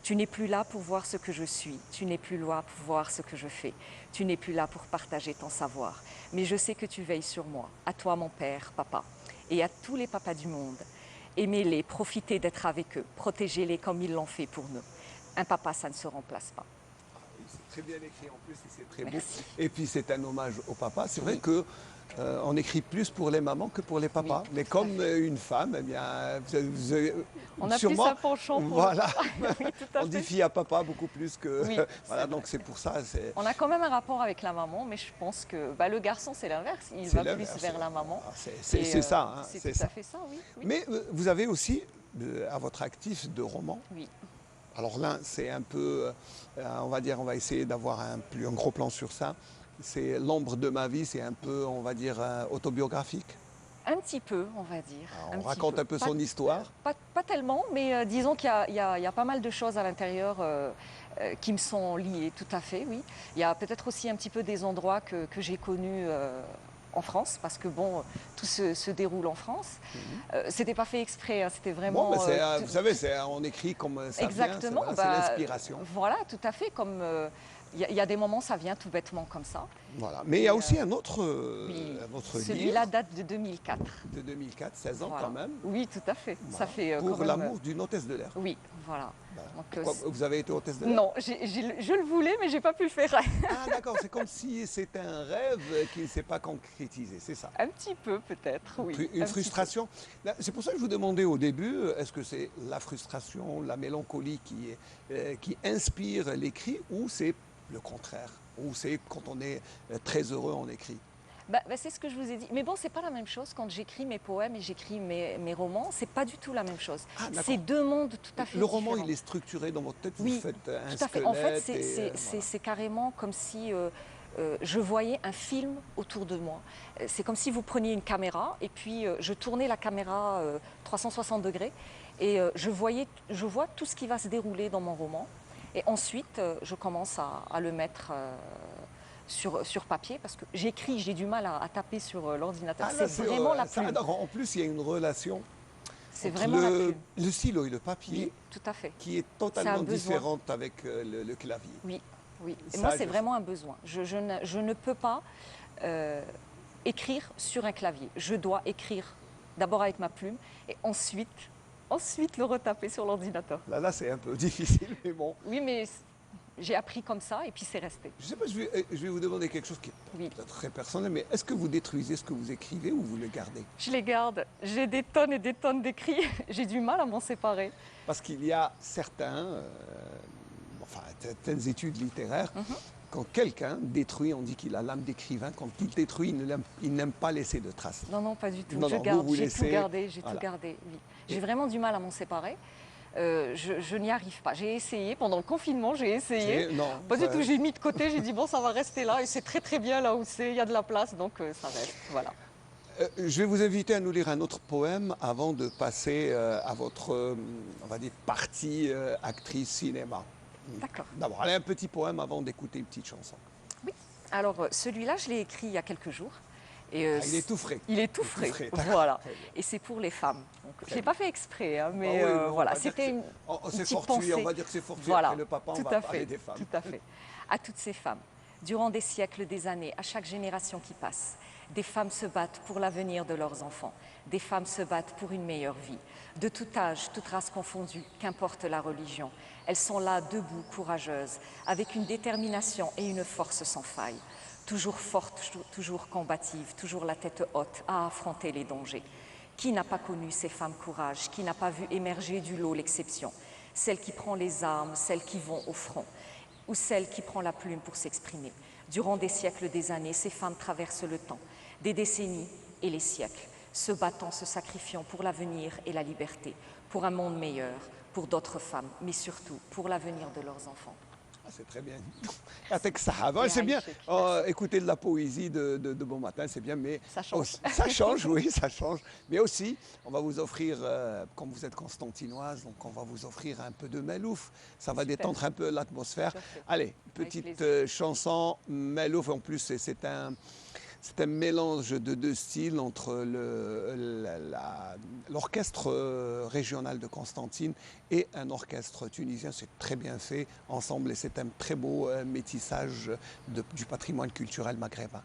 S15: Tu n'es plus là pour voir ce que je suis. Tu n'es plus là pour voir ce que je fais. Tu n'es plus là pour partager ton savoir. Mais je sais que tu veilles sur moi. À toi, mon père, papa, et à tous les papas du monde. Aimez-les, profitez d'être avec eux. Protégez-les comme ils l'ont fait pour nous. Un papa, ça ne se remplace pas.
S2: C'est très bien écrit en plus, c'est très beau. Et puis c'est un hommage au papa. C'est vrai que on écrit plus pour les mamans que pour les papas. Mais comme une femme, eh bien,
S15: on a
S2: sûrement,
S15: plus un penchant pour
S2: voilà.
S15: Oui,
S2: on dit fille à papa beaucoup plus que...
S15: Oui.
S2: Voilà, donc c'est pour ça.
S15: On a quand même un rapport avec la maman, mais je pense que le garçon, c'est l'inverse. Il va plus vers la maman.
S2: C'est ça. Hein,
S15: c'est tout à fait ça, oui.
S2: Mais vous avez aussi, à votre actif, de romans.
S15: Oui.
S2: Alors là, c'est un peu, on va essayer d'avoir un gros plan sur ça. C'est l'ombre de ma vie, c'est un peu, on va dire, autobiographique.
S15: Un petit peu, on va dire.
S2: Alors, on raconte un peu son histoire.
S15: Pas tellement, mais disons qu'il y a pas mal de choses à l'intérieur qui me sont liées, tout à fait, oui. Il y a peut-être aussi un petit peu des endroits que j'ai connus en France, parce que bon, tout se déroule en France. C'était pas fait exprès, hein, c'était vraiment...
S2: Bon, vous savez, on écrit comme ça.
S15: Exactement.
S2: C'est l'inspiration.
S15: Voilà, tout à fait, comme Il y a des moments, ça vient tout bêtement comme ça.
S2: Voilà. Mais il y a aussi un autre,
S15: Celui-là date de 2004.
S2: De 2004, 16 ans
S15: voilà.
S2: quand même.
S15: Oui, tout à fait.
S2: Voilà.
S15: Ça fait
S2: pour l'amour d'une hôtesse de l'air.
S15: Oui, voilà.
S2: Donc, pourquoi, vous avez été hôtesse de l'air?
S15: Non, je le voulais, mais j'ai pas pu le faire.
S2: Ah d'accord, c'est comme si c'était un rêve qui ne s'est pas concrétisé, c'est ça?
S15: Un petit peu peut-être, oui.
S2: Une frustration. C'est pour ça que je vous demandais au début, est-ce que c'est la frustration, la mélancolie qui inspire l'écrit, ou c'est le contraire, ou c'est quand on est très heureux on écrit?
S15: C'est ce que je vous ai dit. Mais bon, c'est pas la même chose quand j'écris mes poèmes et j'écris mes romans. C'est pas du tout la même chose.
S2: Ah,
S15: c'est deux mondes tout à fait
S2: Le
S15: différents.
S2: roman, il est structuré dans votre tête.
S15: Oui,
S2: vous faites un
S15: tout à fait.
S2: squelette.
S15: En fait, c'est carrément comme si je voyais un film autour de moi. C'est comme si vous preniez une caméra et puis je tournais la caméra 360 degrés et je vois tout ce qui va se dérouler dans mon roman. Et ensuite, je commence à le mettre sur papier, parce que j'écris, j'ai du mal à taper sur l'ordinateur.
S2: Ah,
S15: c'est vraiment la plume.
S2: En plus, il y a une relation
S15: c'est
S2: entre
S15: vraiment la plume.
S2: le stylo et le papier,
S15: oui, tout à fait.
S2: qui est totalement différente avec le clavier.
S15: Oui, oui. Et
S2: ça,
S15: moi, c'est vraiment un besoin. Je ne peux pas écrire sur un clavier. Je dois écrire d'abord avec ma plume et ensuite le retaper sur l'ordinateur.
S2: Là, c'est un peu difficile, mais bon.
S15: Oui, mais j'ai appris comme ça et puis c'est resté.
S2: Je ne sais pas, je vais vous demander quelque chose qui est très personnel, mais est-ce que vous détruisez ce que vous écrivez ou vous le gardez?
S15: Je les garde. J'ai des tonnes et des tonnes d'écrits. J'ai du mal à m'en séparer.
S2: Parce qu'il y a certaines études littéraires, quand quelqu'un détruit, on dit qu'il a l'âme d'écrivain. Quand il détruit, il n'aime pas laisser de traces.
S15: Non, pas du tout.
S2: Non,
S15: je garde.
S2: Vous
S15: j'ai
S2: laissez...
S15: tout gardé. J'ai
S2: voilà.
S15: tout gardé. Oui. J'ai vraiment du mal à m'en séparer. Je n'y arrive pas. J'ai essayé pendant le confinement, j'ai essayé. Pas du tout, j'ai mis de côté, j'ai dit bon, ça va rester là et c'est très très bien là où c'est, il y a de la place, donc ça reste. Voilà.
S2: Je vais vous inviter à nous lire un autre poème avant de passer à votre, on va dire, partie actrice cinéma.
S15: D'accord.
S2: D'abord, allez, un petit poème avant d'écouter une petite chanson.
S15: Oui. Alors celui-là, je l'ai écrit il y a quelques jours. Et,
S2: il est tout frais.
S15: Il est tout frais, voilà. Et c'est pour les femmes. Je n'ai pas fait exprès, hein, mais voilà, c'était une petite pensée.
S2: On va dire que c'est fortuit,
S15: voilà.
S2: Après le papa, on va parler des femmes.
S15: Tout à fait. À toutes ces femmes, durant des siècles, des années, à chaque génération qui passe, des femmes se battent pour l'avenir de leurs enfants. Des femmes se battent pour une meilleure vie. De tout âge, toute race confondue, qu'importe la religion. Elles sont là, debout, courageuses, avec une détermination et une force sans faille. Toujours forte, toujours combative, toujours la tête haute à affronter les dangers. Qui n'a pas connu ces femmes courage, qui n'a pas vu émerger du lot l'exception? Celle qui prend les armes, celle qui vont au front, ou celle qui prend la plume pour s'exprimer. Durant des siècles, des années, ces femmes traversent le temps, des décennies et les siècles, se battant, se sacrifiant pour l'avenir et la liberté, pour un monde meilleur, pour d'autres femmes, mais surtout pour l'avenir de leurs enfants.
S2: C'est très bien. C'est bien. Écouter de la poésie de bon matin, c'est bien, mais
S15: ça change.
S2: Ça change, oui, ça change. Mais aussi, on va vous offrir, comme vous êtes constantinoise, donc on va vous offrir un peu de Melouf. Ça va détendre un peu l'atmosphère. Allez, petite chanson Melouf. En plus, c'est un mélange de deux styles entre l'orchestre régional de Constantine et un orchestre tunisien. C'est très bien fait ensemble et c'est un très beau métissage du patrimoine culturel maghrébin.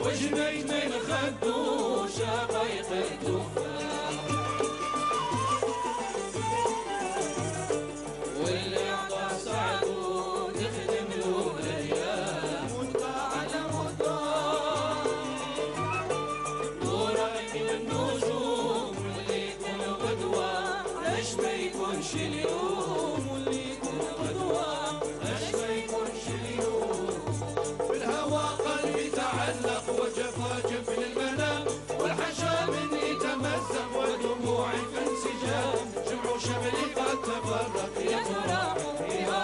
S1: وجنينين خدو شقايق التفاح واللي عطى سعدو تخدم له الايام مدة على مدة وراك والنجوم واللي يكون غدوة علاش ما يكونش اليوم واللي يكون غدوة علاش ما يكونش اليوم في الهوى قلبي تعلق وجفا جفن المنام والحشا مني تمزق ودموعي في انسجام جمع شملي قد تفرق يفرح فيها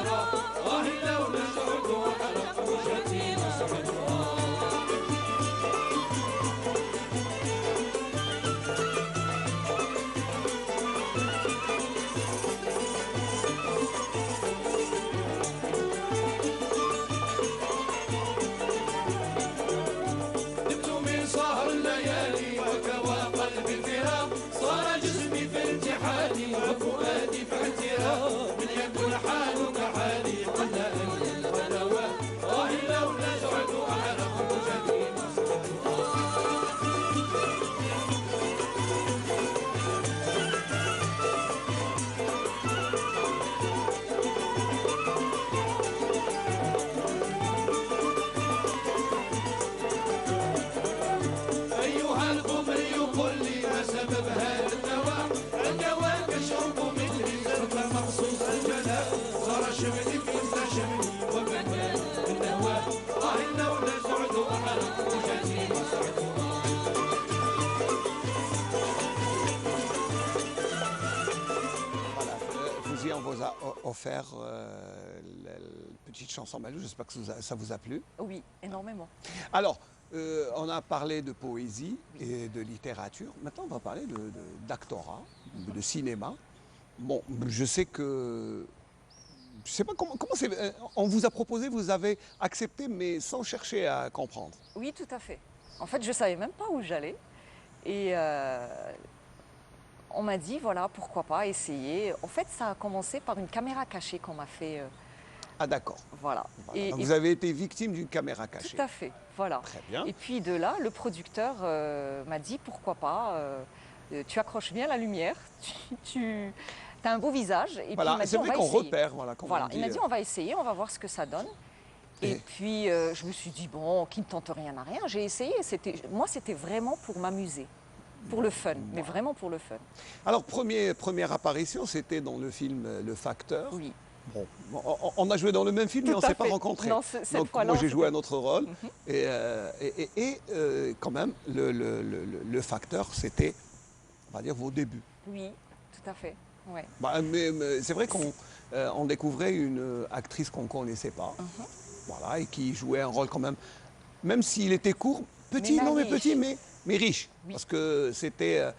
S1: راح لو نشعد وحرق وجهتي نسعد نمت من سهر الليالي وكوى قلبي الفراق صار جسمي في امتحاني وفؤادي في اعتراف من يكون حالك حالي قل ان الغدوى لو نزعد احرق وجهي أيها القمري قل لي ما سبب هذا الدواء الدواء كشرب مثلي صرت مخصوص الجلاء صار شملي مثل شملي وبدل الدواء لو نزعد أحرق وجهي مسعد
S2: Fouzi, on vous a offert la petite chanson Malou. J'espère que ça vous a plu.
S15: Oui, énormément.
S2: Alors, on a parlé de poésie et de littérature. Maintenant, on va parler d'actorat, de cinéma. Bon, je sais que... Je ne sais pas comment c'est... On vous a proposé, vous avez accepté, mais sans chercher à comprendre.
S15: Oui, tout à fait. En fait, je ne savais même pas où j'allais. Et on m'a dit, voilà, pourquoi pas essayer. En fait, ça a commencé par une caméra cachée qu'on m'a fait.
S2: Ah d'accord.
S15: Voilà.
S2: Voilà. Donc vous avez été victime d'une caméra cachée.
S15: Tout à fait, voilà.
S2: Très bien.
S15: Et puis de là, le producteur m'a dit, pourquoi pas, tu accroches bien la lumière, tu as un beau visage. Et
S2: voilà,
S15: puis
S2: c'est vrai qu'on repère. Voilà,
S15: il m'a dit, on va essayer, on va voir ce que ça donne. Et puis je me suis dit, bon, qui ne tente rien à rien, j'ai essayé. Moi, c'était vraiment pour m'amuser. Pour le fun, mais vraiment pour le fun.
S2: Alors, première apparition, c'était dans le film Le Facteur.
S15: Oui.
S2: Bon, on a joué dans le même film, mais on ne s'est pas rencontrés.
S15: Non, cette
S2: donc
S15: fois-là,
S2: moi, j'ai joué un autre rôle. Et quand même, Le Facteur, c'était, on va dire, vos débuts.
S15: Oui, tout à fait. Ouais.
S2: Bah, mais c'est vrai qu'on découvrait une actrice qu'on ne connaissait pas. Voilà, et qui jouait un rôle quand même s'il était court, petit, mais riche, parce que c'était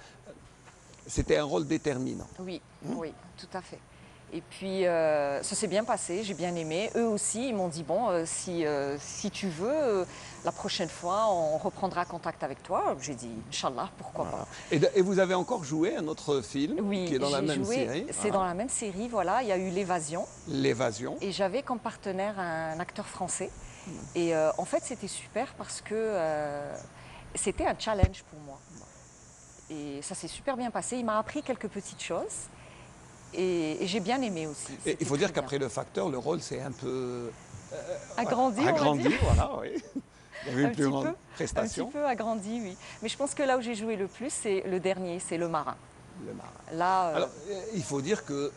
S2: un rôle déterminant.
S15: Oui, oui, tout à fait. Et puis, ça s'est bien passé, j'ai bien aimé. Eux aussi, ils m'ont dit, bon, si tu veux, la prochaine fois, on reprendra contact avec toi. J'ai dit, Inch'Allah, pourquoi pas.
S2: Et vous avez encore joué un autre film qui est dans la même série.
S15: C'est dans la même série, voilà. Il y a eu L'Évasion.
S2: L'Évasion.
S15: Et j'avais comme partenaire un acteur français. Et en fait, c'était super parce que c'était un challenge pour moi. Et ça s'est super bien passé. Il m'a appris quelques petites choses. Et j'ai bien aimé aussi.
S2: Et il faut dire qu'après Le Facteur, le rôle s'est un peu...
S15: agrandi, on va dire.
S2: Voilà, oui. Il y avait une plus grande prestation.
S15: Un petit peu agrandi, oui. Mais je pense que là où j'ai joué le plus, c'est le dernier, c'est Le Marin.
S2: Le Marin.
S15: Là,
S2: alors, il faut dire que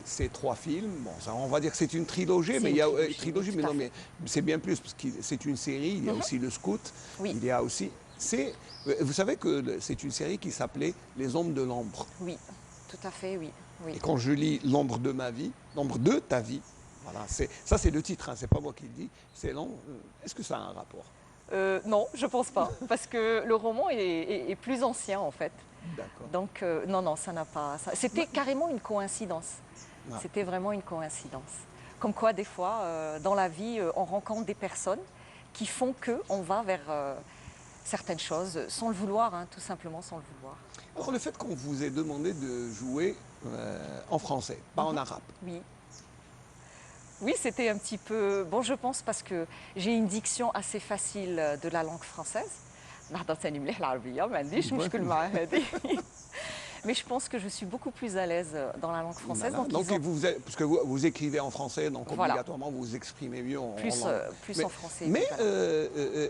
S2: ces trois films, bon, ça, on va dire que c'est une trilogie, mais il y a non, mais c'est bien plus parce que c'est une série. Il y a aussi Le Scout.
S15: Oui.
S2: Il y a aussi, vous savez que c'est une série qui s'appelait Les Ombres de l'ombre.
S15: Oui, tout à fait, oui.
S2: Et quand je lis L'ombre de ma vie, L'ombre de ta vie, voilà, ça c'est le titre, hein, c'est pas moi qui le dis. C'est long. Est-ce que ça a un rapport?
S15: Non, je pense pas, parce que le roman est plus ancien en fait.
S2: D'accord.
S15: Donc non, ça n'a pas. C'était carrément une coïncidence. Ah. C'était vraiment une coïncidence. Comme quoi, des fois, dans la vie, on rencontre des personnes qui font qu'on va vers certaines choses, sans le vouloir, hein, tout simplement sans le vouloir.
S2: Alors le fait qu'on vous ait demandé de jouer en français, pas en arabe.
S15: Oui. Oui, c'était un petit peu... Bon, je pense parce que j'ai une diction assez facile de la langue française. Mais je pense que je suis beaucoup plus à l'aise dans la langue française.
S2: Voilà. Donc puisque vous écrivez en français, donc obligatoirement vous vous exprimez mieux en langue.
S15: Plus en français.
S2: Mais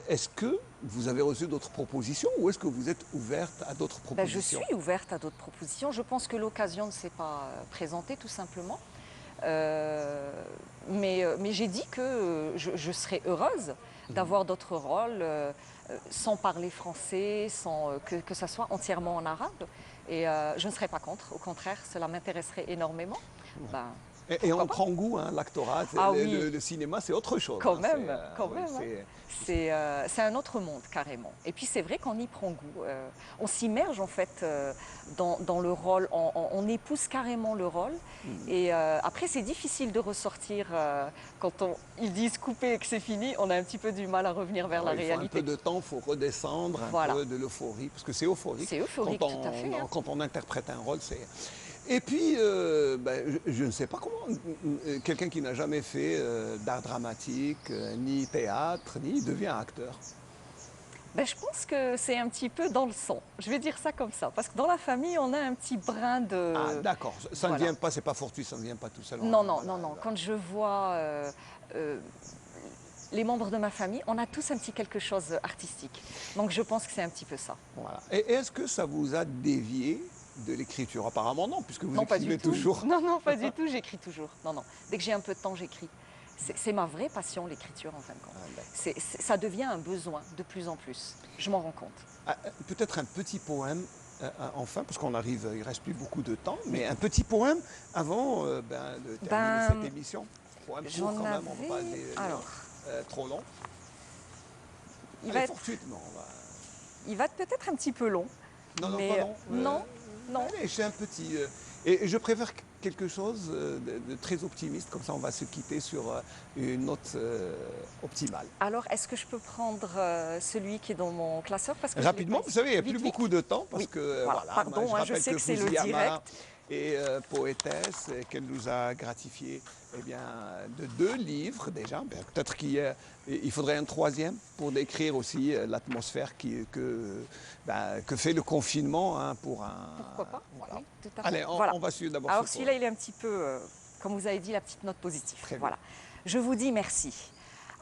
S2: est-ce que vous avez reçu d'autres propositions ou est-ce que vous êtes ouverte à d'autres propositions?
S15: Je suis ouverte à d'autres propositions. Je pense que l'occasion ne s'est pas présentée tout simplement. Mais j'ai dit que je serais heureuse d'avoir d'autres rôles sans parler français, sans que ça soit entièrement en arabe. Et je ne serais pas contre, au contraire, cela m'intéresserait énormément. Ben,
S2: et on prend goût, hein, l'actorat, le cinéma, c'est autre chose.
S15: Quand même, quand même. C'est un autre monde, carrément. Et puis c'est vrai qu'on y prend goût. On s'immerge en fait dans le rôle, on épouse carrément le rôle. Et après, c'est difficile de ressortir quand ils disent couper et que c'est fini. On a un petit peu du mal à revenir vers la réalité.
S2: Il faut un peu de temps, il faut redescendre un peu de l'euphorie, parce que c'est euphorique.
S15: C'est euphorique, tout à fait.
S2: Quand on interprète un rôle, c'est... Et puis, je ne sais pas comment, quelqu'un qui n'a jamais fait d'art dramatique, ni théâtre, ni devient acteur.
S15: Je pense que c'est un petit peu dans le sang. Je vais dire ça comme ça. Parce que dans la famille, on a un petit brin de...
S2: Ah, d'accord. Ça ne vient pas, c'est pas fortuit, ça ne vient pas tout seul.
S15: Non. Quand je vois les membres de ma famille, on a tous un petit quelque chose artistique. Donc je pense que c'est un petit peu ça.
S2: Voilà. Et est-ce que ça vous a dévié de l'écriture? Apparemment non, puisque vous écrivez toujours.
S15: Non, pas du tout, j'écris toujours. Non. Dès que j'ai un peu de temps, j'écris. C'est ma vraie passion, l'écriture, en fin de compte. Ça devient un besoin de plus en plus. Je m'en rends compte.
S2: Peut-être un petit poème, enfin, parce qu'on arrive, il ne reste plus beaucoup de temps, mais un petit poème avant de terminer cette émission. Poème court quand même, on ne va pas aller trop long.
S15: Il va être peut-être un petit peu long.
S2: Non,
S15: mais
S2: pas long.
S15: Non.
S2: Allez, c'est un petit... Et je préfère quelque chose de très optimiste, comme ça on va se quitter sur une note optimale.
S15: Alors, est-ce que je peux prendre celui qui est dans mon classeur parce que
S2: rapidement, vous savez, il n'y a plus beaucoup de temps, parce que...
S15: Voilà, pardon,
S2: je
S15: sais que c'est le direct.
S2: Et poétesse, qu'elle nous a gratifié de 2 livres déjà. Peut-être qu'il faudrait un 3e pour décrire aussi l'atmosphère que fait le confinement pour un...
S15: Pourquoi pas,
S2: voilà.
S15: Oui, tout à fait.
S2: Allez, on va suivre d'abord.
S15: Alors celui-là, il est un petit peu, comme vous avez dit, la petite note positive. Voilà. Je vous dis merci.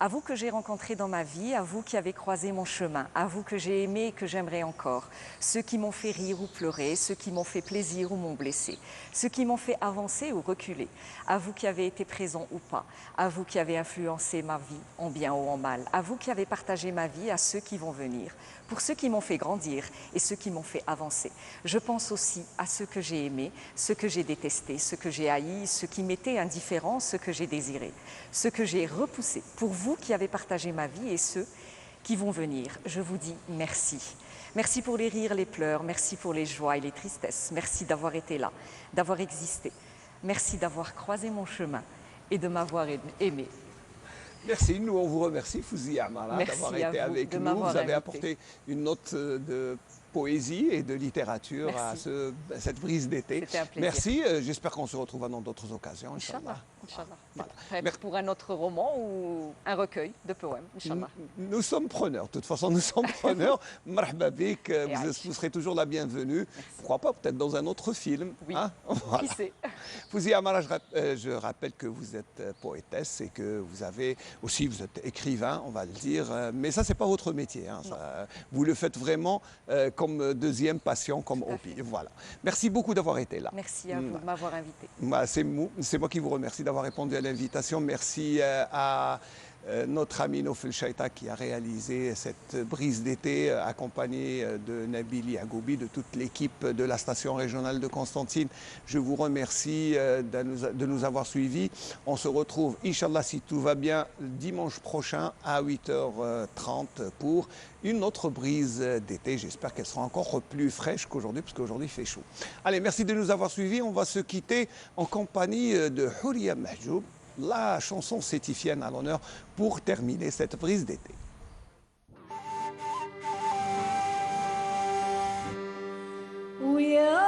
S15: À vous que j'ai rencontré dans ma vie, à vous qui avez croisé mon chemin, à vous que j'ai aimé et que j'aimerai encore, ceux qui m'ont fait rire ou pleurer, ceux qui m'ont fait plaisir ou m'ont blessé, ceux qui m'ont fait avancer ou reculer, à vous qui avez été présents ou pas, à vous qui avez influencé ma vie en bien ou en mal, à vous qui avez partagé ma vie, à ceux qui vont venir, pour ceux qui m'ont fait grandir et ceux qui m'ont fait avancer. Je pense aussi à ceux que j'ai aimés, ceux que j'ai détestés, ceux que j'ai haïs, ceux qui m'étaient indifférents, ceux que j'ai désirés, ceux que j'ai repoussés. Pour vous qui avez partagé ma vie et ceux qui vont venir, je vous dis merci. Merci pour les rires, les pleurs, merci pour les joies et les tristesses. Merci d'avoir été là, d'avoir existé. Merci d'avoir croisé mon chemin et de m'avoir aimé.
S2: Merci, nous on vous remercie, Fouzia Amara, d'avoir été avec nous. Vous avez apporté une note de poésie et de littérature à cette brise d'été.
S15: C'était un plaisir.
S2: Merci, j'espère qu'on se retrouvera dans d'autres occasions, Inch'Allah.
S15: Voilà. Pour un autre roman ou un recueil de poèmes, Inch'Allah.
S2: Nous sommes preneurs, de toute façon nous sommes preneurs. Marhaba bik, vous serez toujours la bienvenue. Pourquoi pas, peut-être dans un autre film.
S15: Oui,
S2: voilà.
S15: Qui sait.
S2: Fouzia Amara, je rappelle que vous êtes poétesse et que vous êtes écrivain, on va le dire, mais ça c'est pas votre métier. Vous le faites vraiment comme deuxième passion, comme hobby. Voilà. Merci beaucoup d'avoir été là.
S15: Merci à vous de m'avoir invité.
S2: C'est moi qui vous remercie d'avoir répondu à l'invitation. Merci à notre ami Nofel Chaïta qui a réalisé cette brise d'été accompagné de Nabil Yagoubi, de toute l'équipe de la station régionale de Constantine. Je vous remercie de nous avoir suivis. On se retrouve, Inch'Allah, si tout va bien, dimanche prochain à 8h30 pour une autre brise d'été. J'espère qu'elle sera encore plus fraîche qu'aujourd'hui, parce qu'aujourd'hui il fait chaud. Allez, merci de nous avoir suivis. On va se quitter en compagnie de Houria Mahjoub, la chanson sétifienne à l'honneur pour terminer cette brise d'été.
S16: ويا